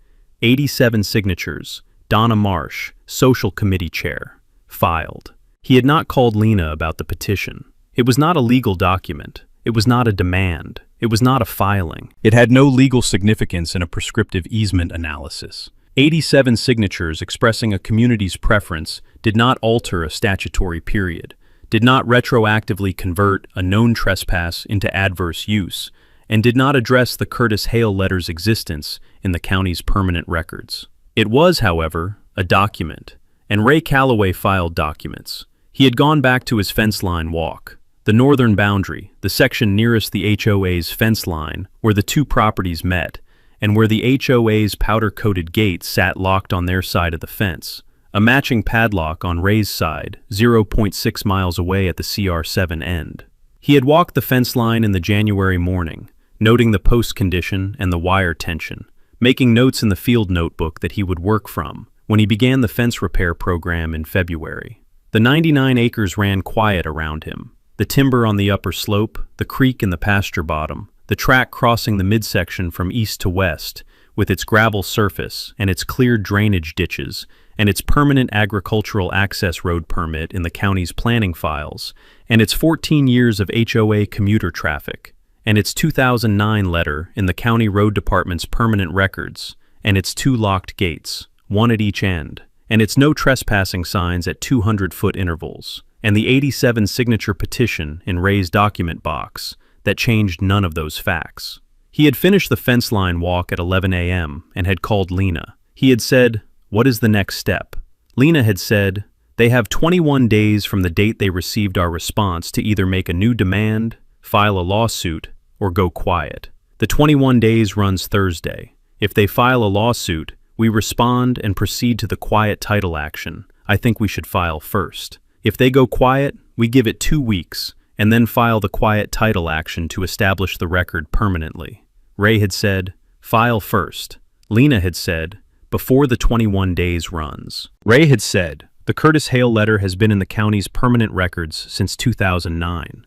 87 signatures, Donna Marsh, social committee chair, filed. He had not called Lena about the petition. It was not a legal document. It was not a demand. It was not a filing. It had no legal significance in a prescriptive easement analysis. 87 signatures expressing a community's preference did not alter a statutory period, did not retroactively convert a known trespass into adverse use, and did not address the Curtis Hale letter's existence in the county's permanent records. It was, however, a document, and Ray Callaway filed documents. He had gone back to his fence line walk, the northern boundary, the section nearest the HOA's fence line where the 2 properties met, and where the HOA's powder-coated gate sat locked on their side of the fence, a matching padlock on Ray's side, 0.6 miles away at the CR7 end. He had walked the fence line in the January morning, noting the post condition and the wire tension, making notes in the field notebook that he would work from when he began the fence repair program in February. The 99 acres ran quiet around him. The timber on the upper slope, the creek in the pasture bottom, the track crossing the midsection from east to west, with its gravel surface and its cleared drainage ditches, and its permanent agricultural access road permit in the county's planning files, and its 14 years of HOA commuter traffic, and its 2009 letter in the county road department's permanent records, and its 2 locked gates, 1 at each end, and its no trespassing signs at 200-foot intervals, and the 87 signature petition in Ray's document box that changed none of those facts. He had finished the fence line walk at 11 a.m. and had called Lena. He had said, "What is the next step?" Lena had said, "They have 21 days from the date they received our response to either make a new demand, file a lawsuit, or go quiet. The 21 days runs Thursday. If they file a lawsuit, we respond and proceed to the quiet title action. I think we should file first. If they go quiet, we give it 2 weeks, and then file the quiet title action to establish the record permanently. Ray had said, "File first." Lena had said, "Before the 21 days runs." Ray had said, "The Curtis Hale letter has been in the county's permanent records since 2009.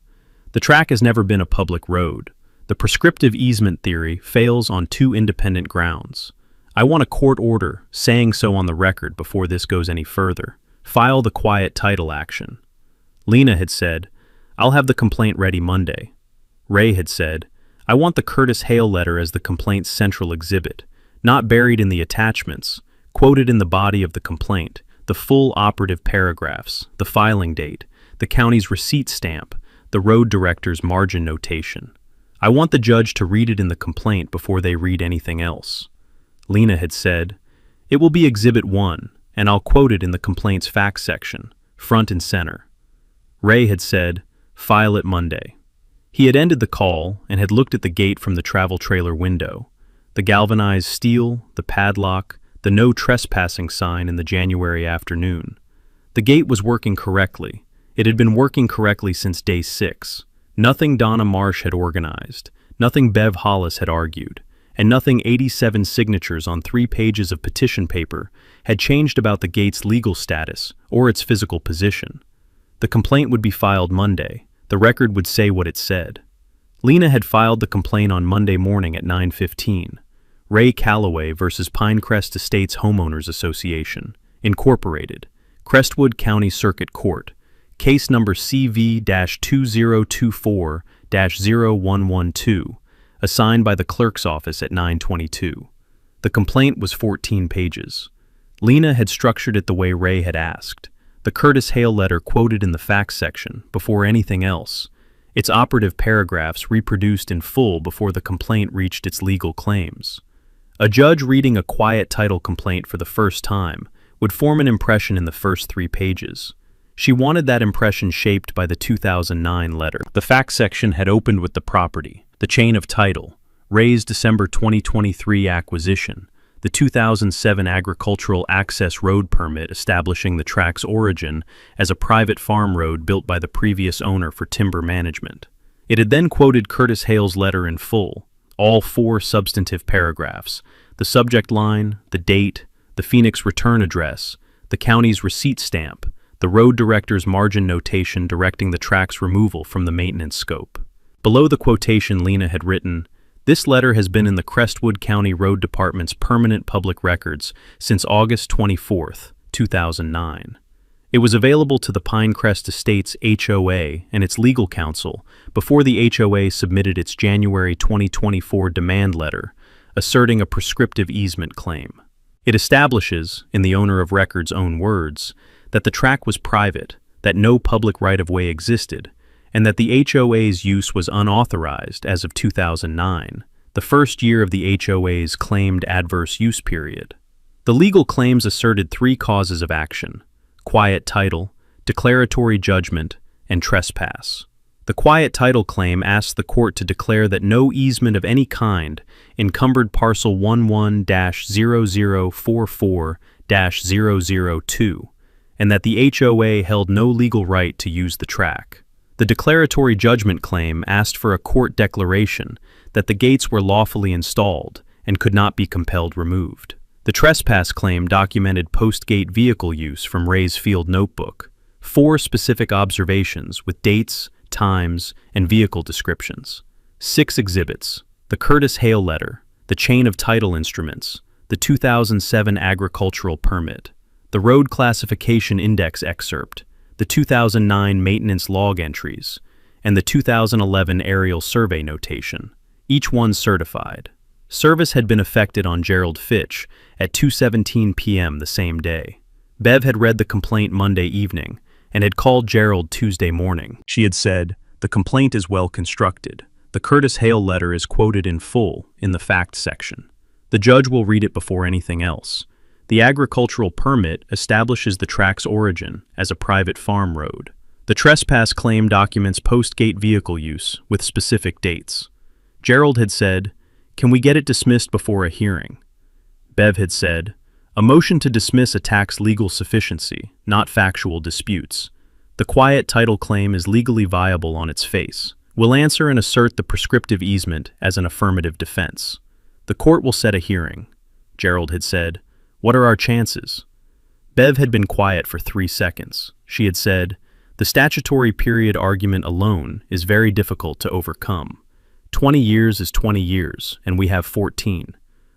The track has never been a public road. The prescriptive easement theory fails on two independent grounds. I want a court order saying so on the record before this goes any further. File the quiet title action." Lena had said, "I'll have the complaint ready Monday." Ray had said, "I want the Curtis Hale letter as the complaint's central exhibit, not buried in the attachments, quoted in the body of the complaint, the full operative paragraphs, the filing date, the county's receipt stamp, the road director's margin notation. I want the judge to read it in the complaint before they read anything else." Lena had said, "It will be Exhibit 1, and I'll quote it in the complaint's facts section, front and center." Ray had said, "File it Monday." He had ended the call and had looked at the gate from the travel trailer window. The galvanized steel, the padlock, the no trespassing sign in the January afternoon. The gate was working correctly. It had been working correctly since day 6. Nothing Donna Marsh had organized, nothing Bev Hollis had argued, and nothing 87 signatures on 3 pages of petition paper had changed about the gate's legal status or its physical position. The complaint would be filed Monday. The record would say what it said. Lena had filed the complaint on Monday morning at 9:15. Ray Calloway versus Pinecrest Estates Homeowners Association, Incorporated, Crestwood County Circuit Court, case number CV-2024-0112, assigned by the clerk's office at 9:22. The complaint was 14 pages. Lena had structured it the way Ray had asked. The Curtis Hale letter quoted in the facts section before anything else. Its operative paragraphs reproduced in full before the complaint reached its legal claims. A judge reading a quiet title complaint for the first time would form an impression in the first 3 pages. She wanted that impression shaped by the 2009 letter. The facts section had opened with the property, the chain of title, Ray's December 2023 acquisition, the 2007 agricultural access road permit establishing the track's origin as a private farm road built by the previous owner for timber management. It had then quoted Curtis Hale's letter in full, all 4 substantive paragraphs, the subject line, the date, the Phoenix return address, the county's receipt stamp, the road director's margin notation directing the track's removal from the maintenance scope. Below the quotation, Lena had written, "This letter has been in the Crestwood County Road Department's permanent public records since August 24, 2009. It was available to the Pinecrest Estates HOA and its legal counsel before the HOA submitted its January 2024 demand letter, asserting a prescriptive easement claim. It establishes, in the owner of record's own words, that the track was private, that no public right-of-way existed, and that the HOA's use was unauthorized as of 2009, the first year of the HOA's claimed adverse use period. The legal claims asserted 3 causes of action: quiet title, declaratory judgment, and trespass. The quiet title claim asked the court to declare that no easement of any kind encumbered parcel 11-0044-002, and that the HOA held no legal right to use the track. The declaratory judgment claim asked for a court declaration that the gates were lawfully installed and could not be compelled removed. The trespass claim documented post-gate vehicle use from Ray's field notebook, 4 specific observations with dates, times, and vehicle descriptions, 6 exhibits, the Curtis Hale letter, the chain of title instruments, the 2007 agricultural permit, the road classification index excerpt, the 2009 maintenance log entries, and the 2011 aerial survey notation, each one certified. Service had been effected on Gerald Fitch at 2:17 p.m. the same day. Bev had read the complaint Monday evening and had called Gerald Tuesday morning. She had said, "The complaint is well constructed. The Curtis Hale letter is quoted in full in the facts section. The judge will read it before anything else. The agricultural permit establishes the track's origin as a private farm road. The trespass claim documents post-gate vehicle use with specific dates." Gerald had said, "Can we get it dismissed before a hearing?" Bev had said, "A motion to dismiss attacks legal sufficiency, not factual disputes. The quiet title claim is legally viable on its face. We'll answer and assert the prescriptive easement as an affirmative defense. The court will set a hearing. Gerald had said, "What are our chances?" Bev had been quiet for 3 seconds. She had said, "The statutory period argument alone is very difficult to overcome. 20 years is 20 years, and we have 14.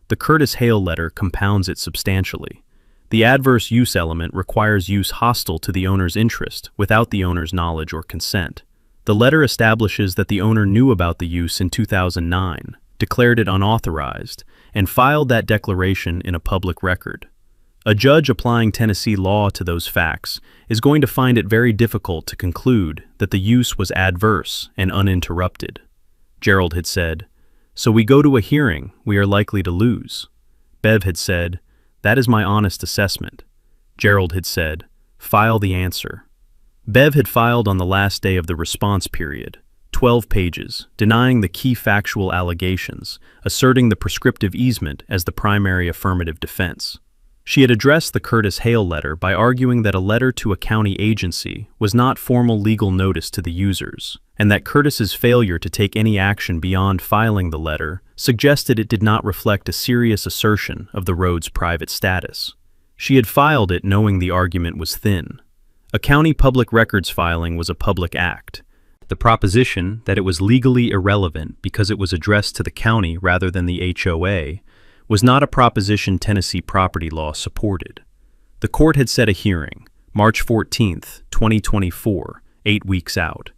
The Curtis Hale letter compounds it substantially. The adverse use element requires use hostile to the owner's interest without the owner's knowledge or consent. The letter establishes that the owner knew about the use in 2009, declared it unauthorized, and filed that declaration in a public record. A judge applying Tennessee law to those facts is going to find it very difficult to conclude that the use was adverse and uninterrupted." Gerald had said, "So we go to a hearing we are likely to lose." Bev had said, "That is my honest assessment." Gerald had said, "File the answer." Bev had filed on the last day of the response period, 12 pages, denying the key factual allegations, asserting the prescriptive easement as the primary affirmative defense. She had addressed the Curtis Hale letter by arguing that a letter to a county agency was not formal legal notice to the users, and that Curtis's failure to take any action beyond filing the letter suggested it did not reflect a serious assertion of the road's private status. She had filed it knowing the argument was thin. A county public records filing was a public act. The proposition that it was legally irrelevant because it was addressed to the county rather than the HOA was not a proposition Tennessee property law supported. The court had set a hearing, March 14, 2024, 8 weeks out.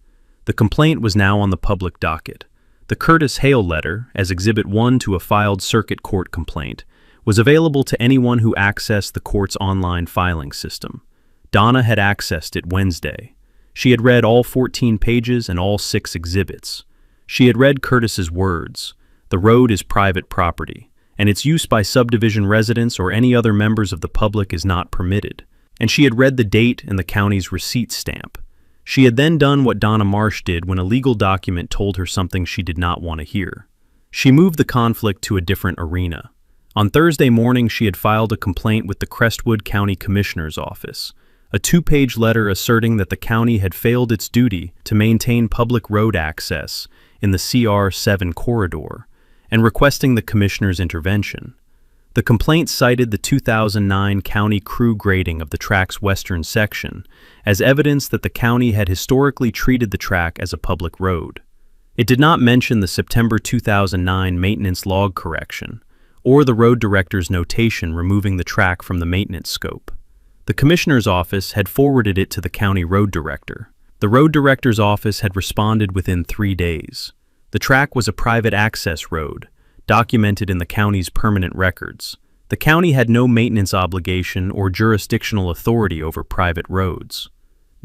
The complaint was now on the public docket. The Curtis Hale letter, as Exhibit 1 to a filed circuit court complaint, was available to anyone who accessed the court's online filing system. Donna had accessed it Wednesday. She had read all 14 pages and all 6 exhibits. She had read Curtis's words, "The road is private property, and its use by subdivision residents or any other members of the public is not permitted." And she had read the date and the county's receipt stamp. She had then done what Donna Marsh did when a legal document told her something she did not want to hear. She moved the conflict to a different arena. On Thursday morning, she had filed a complaint with the Crestwood County Commissioner's Office, a 2-page letter asserting that the county had failed its duty to maintain public road access in the CR7 corridor, and requesting the commissioner's intervention. The complaint cited the 2009 county crew grading of the track's western section as evidence that the county had historically treated the track as a public road. It did not mention the September 2009 maintenance log correction, or the road director's notation removing the track from the maintenance scope. The commissioner's office had forwarded it to the county road director. The road director's office had responded within 3 days. The track was a private access road, documented in the county's permanent records. The county had no maintenance obligation or jurisdictional authority over private roads.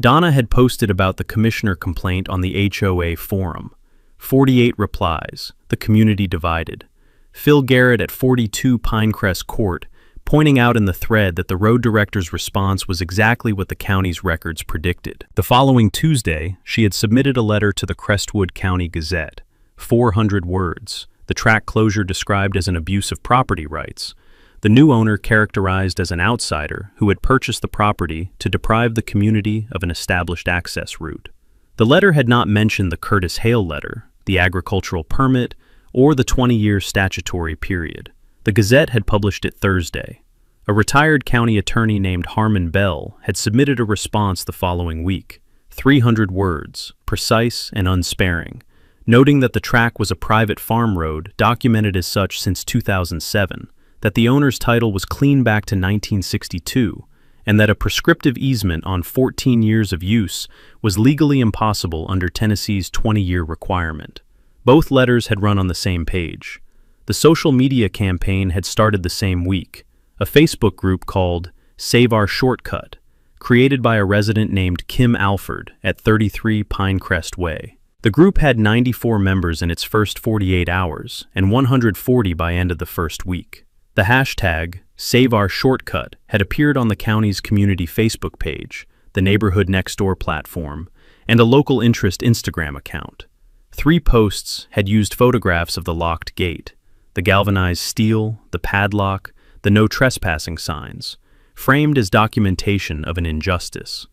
Donna had posted about the commissioner complaint on the HOA forum. 48 replies, the community divided. Phil Garrett at 42 Pinecrest Court, pointing out in the thread that the road director's response was exactly what the county's records predicted. The following Tuesday, she had submitted a letter to the Crestwood County Gazette, 400 words, the track closure described as an abuse of property rights, the new owner characterized as an outsider who had purchased the property to deprive the community of an established access route. The letter had not mentioned the Curtis Hale letter, the agricultural permit, or the 20-year statutory period. The Gazette had published it Thursday. A retired county attorney named Harmon Bell had submitted a response the following week, 300 words, precise and unsparing, noting that the track was a private farm road documented as such since 2007, that the owner's title was clean back to 1962, and that a prescriptive easement on 14 years of use was legally impossible under Tennessee's 20-year requirement. Both letters had run on the same page. The social media campaign had started the same week, a Facebook group called Save Our Shortcut, created by a resident named Kim Alford at 33 Pinecrest Way. The group had 94 members in its first 48 hours and 140 by end of the first week. The hashtag, Save Our Shortcut, had appeared on the county's community Facebook page, the Neighborhood Next Door platform, and a local interest Instagram account. 3 posts had used photographs of the locked gate, the galvanized steel, the padlock, the no trespassing signs, framed as documentation of an injustice.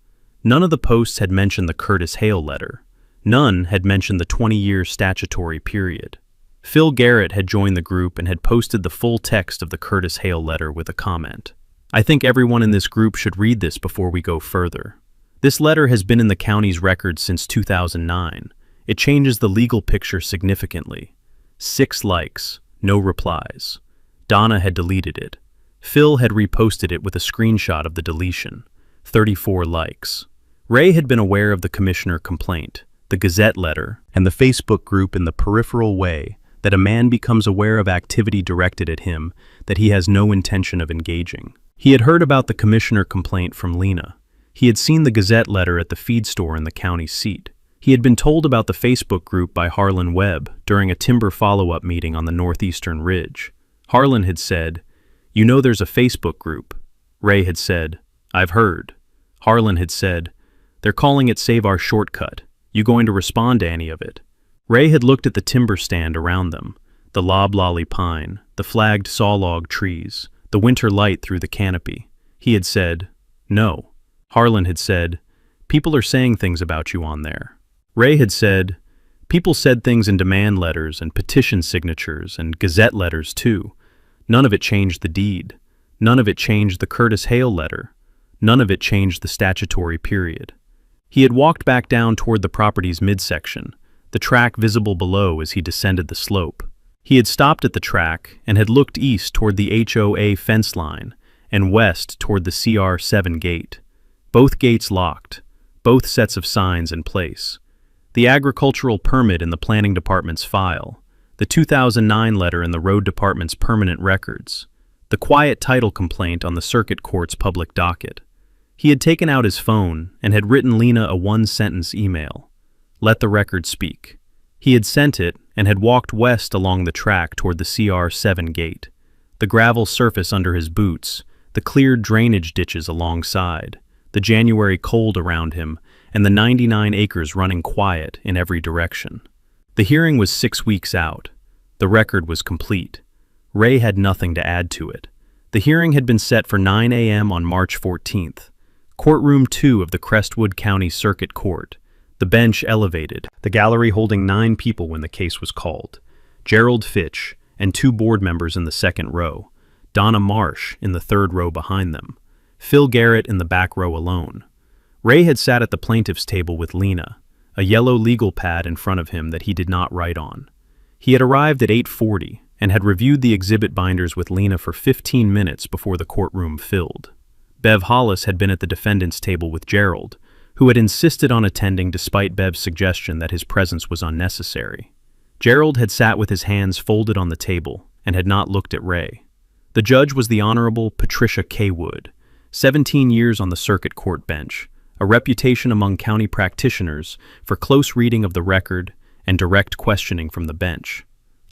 None of the posts had mentioned the Curtis Hale letter. None had mentioned the 20-year statutory period. Phil Garrett had joined the group and had posted the full text of the Curtis Hale letter with a comment. "I think everyone in this group should read this before we go further. This letter has been in the county's records since 2009. It changes the legal picture significantly." 6 likes, no replies. Donna had deleted it. Phil had reposted it with a screenshot of the deletion. 34 likes. Ray had been aware of the commissioner complaint, the Gazette letter, and the Facebook group in the peripheral way that a man becomes aware of activity directed at him that he has no intention of engaging. He had heard about the commissioner complaint from Lena. He had seen the Gazette letter at the feed store in the county seat. He had been told about the Facebook group by Harlan Webb during a timber follow-up meeting on the northeastern ridge. Harlan had said, "You know there's a Facebook group." Ray had said, "I've heard." Harlan had said, "They're calling it Save Our Shortcut. You going to respond to any of it?" Ray had looked at the timber stand around them, the loblolly pine, the flagged sawlog trees, the winter light through the canopy. He had said, "No." Harlan had said, "People are saying things about you on there." Ray had said, "People said things in demand letters and petition signatures and Gazette letters too. None of it changed the deed. None of it changed the Curtis Hale letter. None of it changed the statutory period." He had walked back down toward the property's midsection, the track visible below as he descended the slope. He had stopped at the track and had looked east toward the HOA fence line and west toward the CR7 gate. Both gates locked, both sets of signs in place. The agricultural permit in the planning department's file, the 2009 letter in the road department's permanent records, the quiet title complaint on the circuit court's public docket. He had taken out his phone and had written Lena a 1-sentence email. "Let the record speak." He had sent it and had walked west along the track toward the CR7 gate, the gravel surface under his boots, the cleared drainage ditches alongside, the January cold around him, and the 99 acres running quiet in every direction. The hearing was 6 weeks out. The record was complete. Ray had nothing to add to it. The hearing had been set for 9 a.m. on March 14th. Courtroom 2 of the Crestwood County Circuit Court. The bench elevated, the gallery holding 9 people when the case was called. Gerald Fitch and 2 board members in the second row. Donna Marsh in the third row behind them. Phil Garrett in the back row alone. Ray had sat at the plaintiff's table with Lena, a yellow legal pad in front of him that he did not write on. He had arrived at 8:40 and had reviewed the exhibit binders with Lena for 15 minutes before the courtroom filled. Bev Hollis had been at the defendant's table with Gerald, who had insisted on attending despite Bev's suggestion that his presence was unnecessary. Gerald had sat with his hands folded on the table and had not looked at Ray. The judge was the Honorable Patricia K. Wood, 17 years on the circuit court bench, a reputation among county practitioners for close reading of the record and direct questioning from the bench.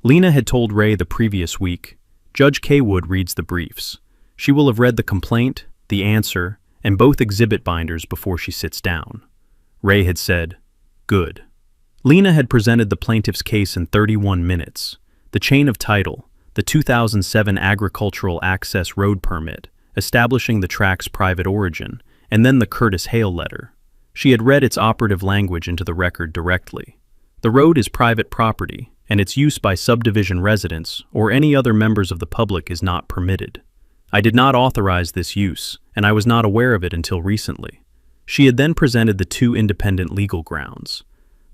Lena had told Ray the previous week, "Judge K. Wood reads the briefs. She will have read the complaint, the answer, and both exhibit binders before she sits down." Ray had said, "Good." Lena had presented the plaintiff's case in 31 minutes. The chain of title, the 2007 Agricultural Access Road Permit, establishing the track's private origin, and then the Curtis Hale letter. She had read its operative language into the record directly. The road is private property, and its use by subdivision residents or any other members of the public is not permitted. I did not authorize this use, and I was not aware of it until recently. She had then presented the 2 independent legal grounds.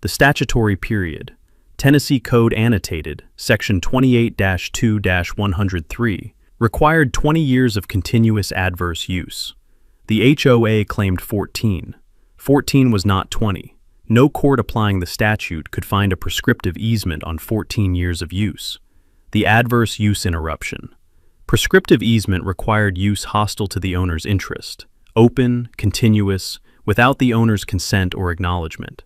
The statutory period, Tennessee Code Annotated, Section 28-2-103, required 20 years of continuous adverse use. The HOA claimed 14. 14 was not 20. No court applying the statute could find a prescriptive easement on 14 years of use. The adverse use interruption. Prescriptive easement required use hostile to the owner's interest, open, continuous, without the owner's consent or acknowledgement.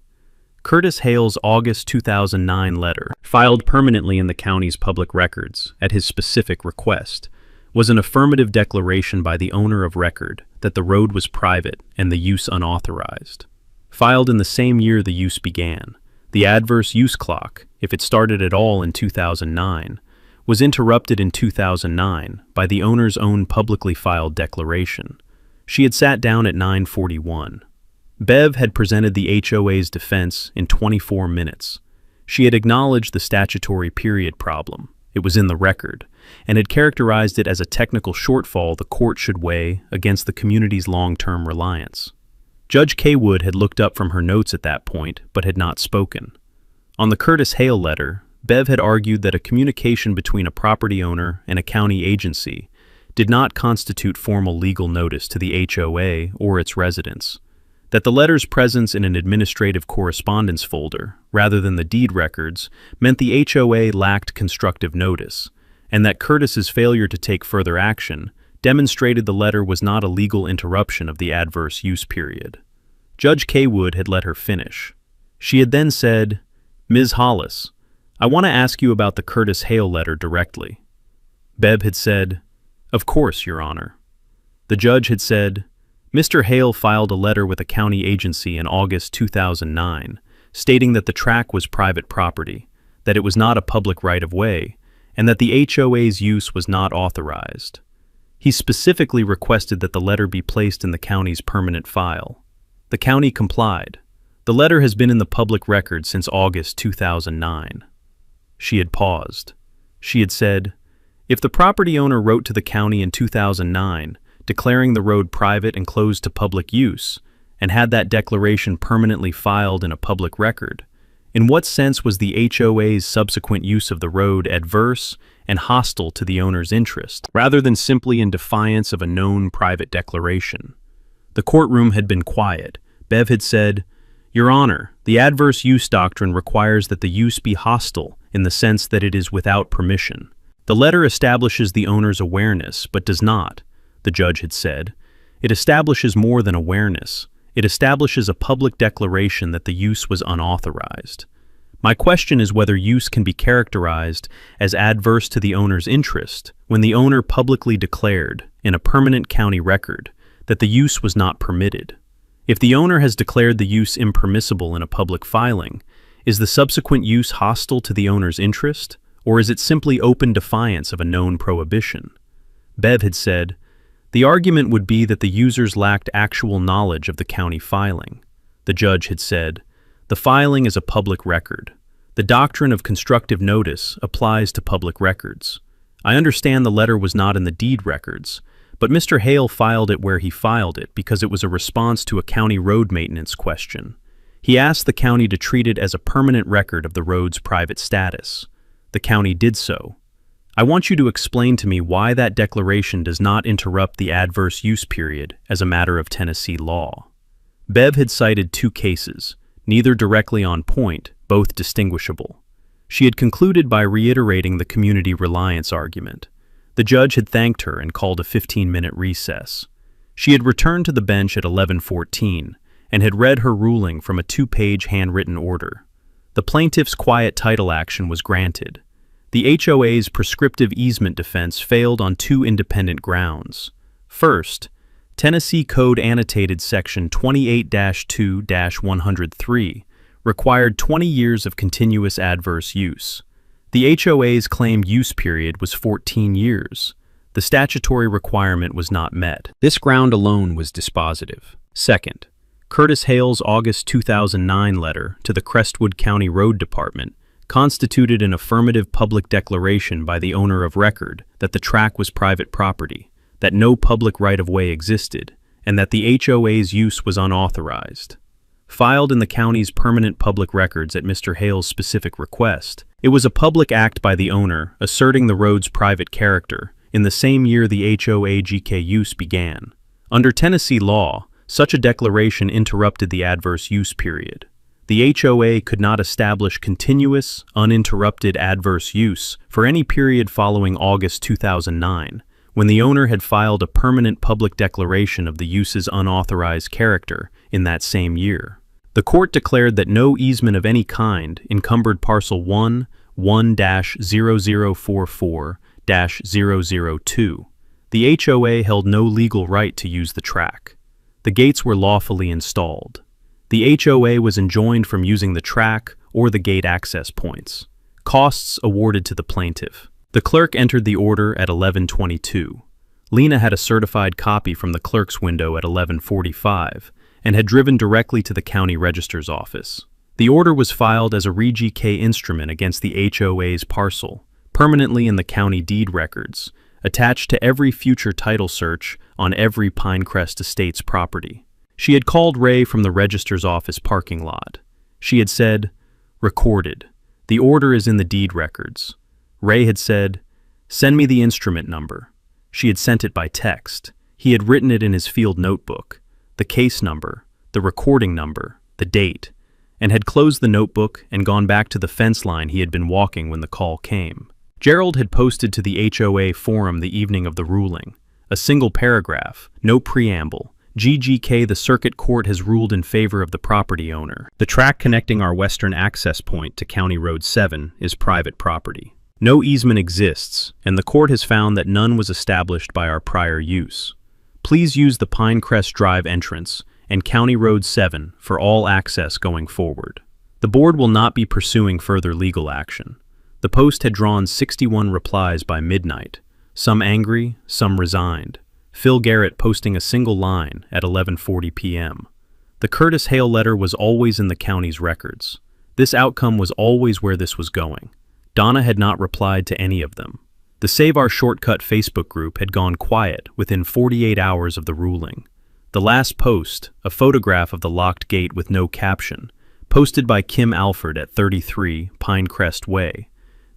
Curtis Hale's August 2009 letter, filed permanently in the county's public records at his specific request, was an affirmative declaration by the owner of record that the road was private and the use unauthorized. Filed in the same year the use began, the adverse use clock, if it started at all in 2009, was interrupted in 2009 by the owner's own publicly filed declaration. She had sat down at 9:41. Bev had presented the HOA's defense in 24 minutes. She had acknowledged the statutory period problem. It was in the record, and had characterized it as a technical shortfall the court should weigh against the community's long-term reliance. Judge Kaywood had looked up from her notes at that point, but had not spoken. On the Curtis Hale letter, Bev had argued that a communication between a property owner and a county agency did not constitute formal legal notice to the HOA or its residents, that the letter's presence in an administrative correspondence folder, rather than the deed records, meant the HOA lacked constructive notice, and that Curtis's failure to take further action demonstrated the letter was not a legal interruption of the adverse use period. Judge Kaywood had let her finish. She had then said, "Ms. Hollis, I want to ask you about the Curtis Hale letter directly." Bev had said, "Of course, Your Honor." The judge had said, "Mr. Hale filed a letter with a county agency in August 2009, stating that the track was private property, that it was not a public right-of-way, and that the HOA's use was not authorized. He specifically requested that the letter be placed in the county's permanent file. The county complied. The letter has been in the public record since August 2009. She had paused. She had said, "If the property owner wrote to the county in 2009, declaring the road private and closed to public use, and had that declaration permanently filed in a public record, in what sense was the HOA's subsequent use of the road adverse and hostile to the owner's interest, rather than simply in defiance of a known private declaration?" The courtroom had been quiet. Bev had said, "Your Honor, the adverse use doctrine requires that the use be hostile in the sense that it is without permission. The letter establishes the owner's awareness, but does not," the judge had said. "It establishes more than awareness. It establishes a public declaration that the use was unauthorized. My question is whether use can be characterized as adverse to the owner's interest when the owner publicly declared, in a permanent county record, that the use was not permitted. If the owner has declared the use impermissible in a public filing, is the subsequent use hostile to the owner's interest, or is it simply open defiance of a known prohibition?" Bev had said, "The argument would be that the users lacked actual knowledge of the county filing." The judge had said, "The filing is a public record. The doctrine of constructive notice applies to public records. I understand the letter was not in the deed records, but Mr. Hale filed it where he filed it because it was a response to a county road maintenance question. He asked the county to treat it as a permanent record of the road's private status. The county did so. I want you to explain to me why that declaration does not interrupt the adverse use period as a matter of Tennessee law." Bev had cited two cases, neither directly on point, both distinguishable. She had concluded by reiterating the community reliance argument. The judge had thanked her and called a 15-minute recess. She had returned to the bench at 11:14 and had read her ruling from a 2-page handwritten order. The plaintiff's quiet title action was granted. The HOA's prescriptive easement defense failed on two independent grounds. First, Tennessee Code Annotated Section 28-2-103 required 20 years of continuous adverse use. The HOA's claimed use period was 14 years. The statutory requirement was not met. This ground alone was dispositive. Second, Curtis Hale's August 2009 letter to the Crestwood County Road Department constituted an affirmative public declaration by the owner of record that the track was private property, that no public right-of-way existed, and that the HOA's use was unauthorized. Filed in the county's permanent public records at Mr. Hale's specific request, it was a public act by the owner asserting the road's private character in the same year the HOA GK use began. Under Tennessee law, such a declaration interrupted the adverse use period. The HOA could not establish continuous, uninterrupted adverse use for any period following August 2009, when the owner had filed a permanent public declaration of the use's unauthorized character in that same year. The court declared that no easement of any kind encumbered Parcel 1-1-0044-002. The HOA held no legal right to use the track. The gates were lawfully installed. The HOA was enjoined from using the track or the gate access points. Costs awarded to the plaintiff. The clerk entered the order at 11:22. Lena had a certified copy from the clerk's window at 11:45, and had driven directly to the county register's office. The order was filed as a Reg K instrument against the HOA's parcel, permanently in the county deed records, attached to every future title search on every Pinecrest Estates property. She had called Ray from the register's office parking lot. She had said, "Recorded. The order is in the deed records." Ray had said, "Send me the instrument number." She had sent it by text. He had written it in his field notebook, the case number, the recording number, the date, and had closed the notebook and gone back to the fence line he had been walking when the call came. Gerald had posted to the HOA forum the evening of the ruling. A single paragraph, no preamble. GGK, the circuit court has ruled in favor of the property owner. The track connecting our western access point to County Road 7 is private property. No easement exists, and the court has found that none was established by our prior use. Please use the Pinecrest Drive entrance and County Road 7 for all access going forward. The board will not be pursuing further legal action. The post had drawn 61 replies by midnight, some angry, some resigned. Phil Garrett posting a single line at 11:40 p.m. The Curtis Hale letter was always in the county's records. This outcome was always where this was going. Donna had not replied to any of them. The Save Our Shortcut Facebook group had gone quiet within 48 hours of the ruling. The last post, a photograph of the locked gate with no caption, posted by Kim Alford at 33 Pinecrest Way.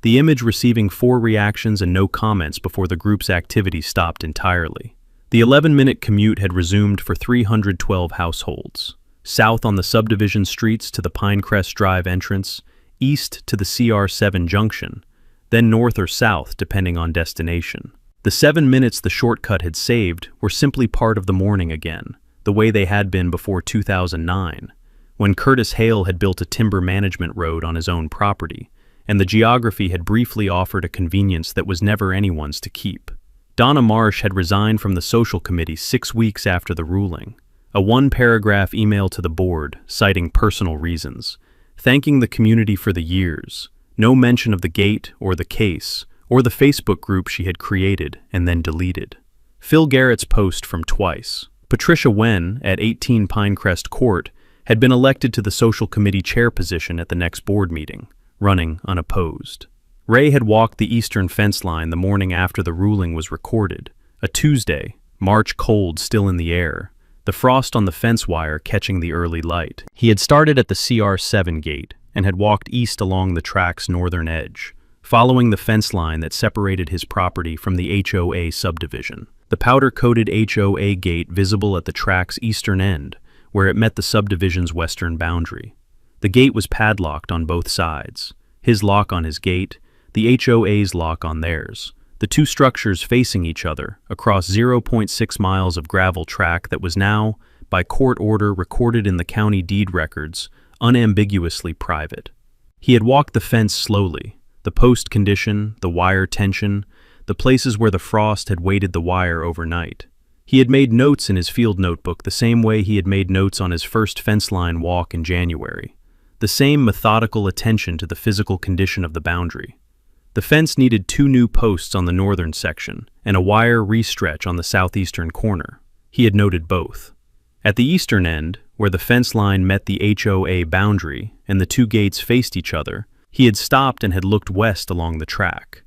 The image receiving 4 reactions and no comments before the group's activity stopped entirely. The 11-minute commute had resumed for 312 households. South on the subdivision streets to the Pinecrest Drive entrance, east to the CR7 junction, then north or south depending on destination. The 7 minutes the shortcut had saved were simply part of the morning again, the way they had been before 2009, when Curtis Hale had built a timber management road on his own property, and the geography had briefly offered a convenience that was never anyone's to keep. Donna Marsh had resigned from the social committee 6 weeks after the ruling. A 1-paragraph email to the board, citing personal reasons, thanking the community for the years, no mention of the gate or the case, or the Facebook group she had created and then deleted. Phil Garrett's post from twice. Patricia Wen, at 18 Pinecrest Court, had been elected to the social committee chair position at the next board meeting, running unopposed. Ray had walked the eastern fence line the morning after the ruling was recorded, a Tuesday, March cold still in the air, the frost on the fence wire catching the early light. He had started at the CR7 gate and had walked east along the track's northern edge, following the fence line that separated his property from the HOA subdivision. The powder-coated HOA gate visible at the track's eastern end, where it met the subdivision's western boundary. The gate was padlocked on both sides, his lock on his gate, the HOA's lock on theirs, the two structures facing each other across 0.6 miles of gravel track that was now, by court order recorded in the county deed records, unambiguously private. He had walked the fence slowly, the post condition, the wire tension, the places where the frost had weighted the wire overnight. He had made notes in his field notebook the same way he had made notes on his first fence line walk in January, the same methodical attention to the physical condition of the boundary. The fence needed 2 new posts on the northern section and a wire restretch on the southeastern corner. He had noted both. At the eastern end, where the fence line met the HOA boundary and the 2 gates faced each other, he had stopped and had looked west along the track.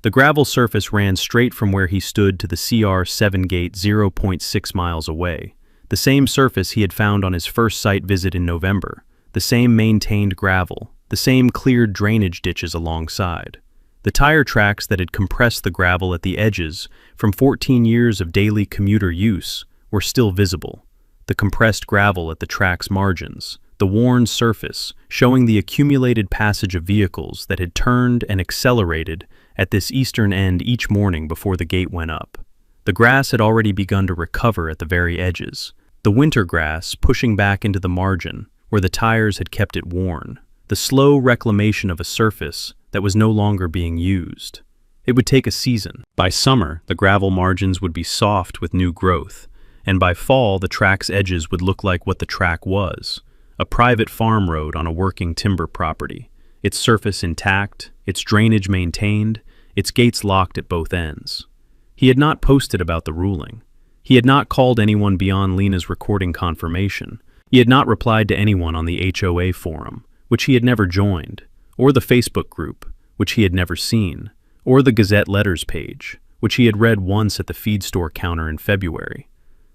The gravel surface ran straight from where he stood to the CR7 gate 0.6 miles away, the same surface he had found on his first site visit in November, the same maintained gravel, the same cleared drainage ditches alongside. The tire tracks that had compressed the gravel at the edges from 14 years of daily commuter use were still visible. The compressed gravel at the track's margins, the worn surface showing the accumulated passage of vehicles that had turned and accelerated at this eastern end each morning before the gate went up. The grass had already begun to recover at the very edges, the winter grass pushing back into the margin where the tires had kept it worn, the slow reclamation of a surface that was no longer being used. It would take a season. By summer, the gravel margins would be soft with new growth, and by fall the track's edges would look like what the track was, a private farm road on a working timber property, its surface intact, its drainage maintained, its gates locked at both ends. He had not posted about the ruling. He had not called anyone beyond Lena's recording confirmation, He had not replied to anyone on the HOA forum, which he had never joined, or the Facebook group, which he had never seen, or the Gazette letters page, which he had read once at the feed store counter in February.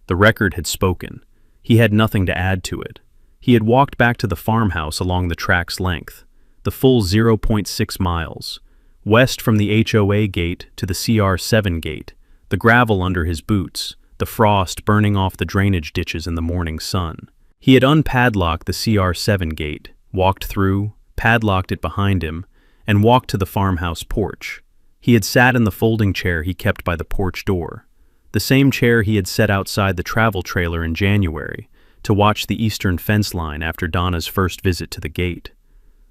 The record had spoken. He had nothing to add to it. He had walked back to the farmhouse along the track's length, the full 0.6 miles, west from the HOA gate to the CR7 gate, the gravel under his boots, the frost burning off the drainage ditches in the morning sun. He had unpadlocked the CR7 gate, walked through, padlocked it behind him, and walked to the farmhouse porch. He had sat in the folding chair he kept by the porch door, the same chair he had set outside the travel trailer in January to watch the eastern fence line after Donna's first visit to the gate.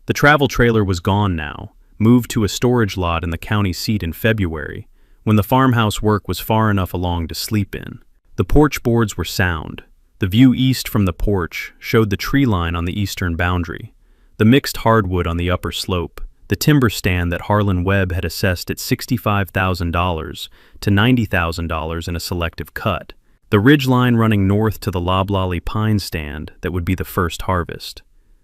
The travel trailer was gone now, moved to a storage lot in the county seat in February, when the farmhouse work was far enough along to sleep in. The porch boards were sound. The view east from the porch showed the tree line on the eastern boundary, the mixed hardwood on the upper slope, the timber stand that Harlan Webb had assessed at $65,000 to $90,000 in a selective cut, the ridge line running north to the loblolly pine stand that would be the first harvest.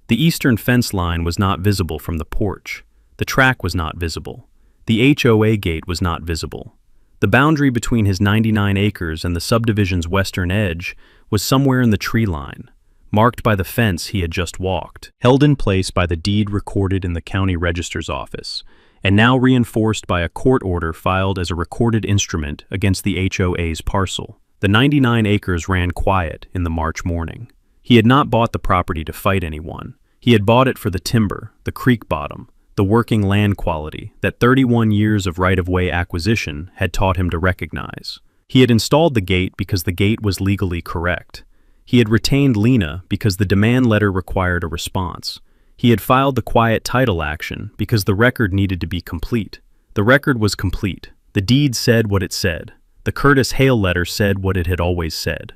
The eastern fence line was not visible from the porch. The track was not visible. The HOA gate was not visible. The boundary between his 99 acres and the subdivision's western edge was somewhere in the tree line, marked by the fence he had just walked, held in place by the deed recorded in the county register's office, and now reinforced by a court order filed as a recorded instrument against the HOA's parcel. The 99 acres ran quiet in the March morning. He had not bought the property to fight anyone. He had bought it for the timber, the creek bottom, the working land quality that 31 years of right-of-way acquisition had taught him to recognize. He had installed the gate because the gate was legally correct. He had retained Lena because the demand letter required a response. He had filed the quiet title action because the record needed to be complete. The record was complete. The deed said what it said. The Curtis Hale letter said what it had always said.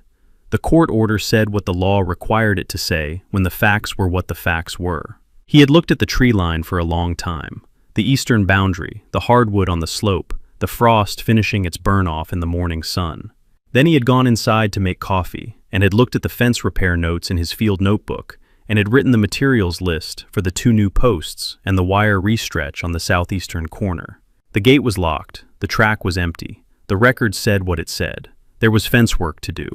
The court order said what the law required it to say when the facts were what the facts were. He had looked at the tree line for a long time, the eastern boundary, the hardwood on the slope, the frost finishing its burn-off in the morning sun. Then he had gone inside to make coffee and had looked at the fence repair notes in his field notebook and had written the materials list for the 2 new posts and the wire restretch on the southeastern corner. The gate was locked. The track was empty. The record said what it said. There was fence work to do.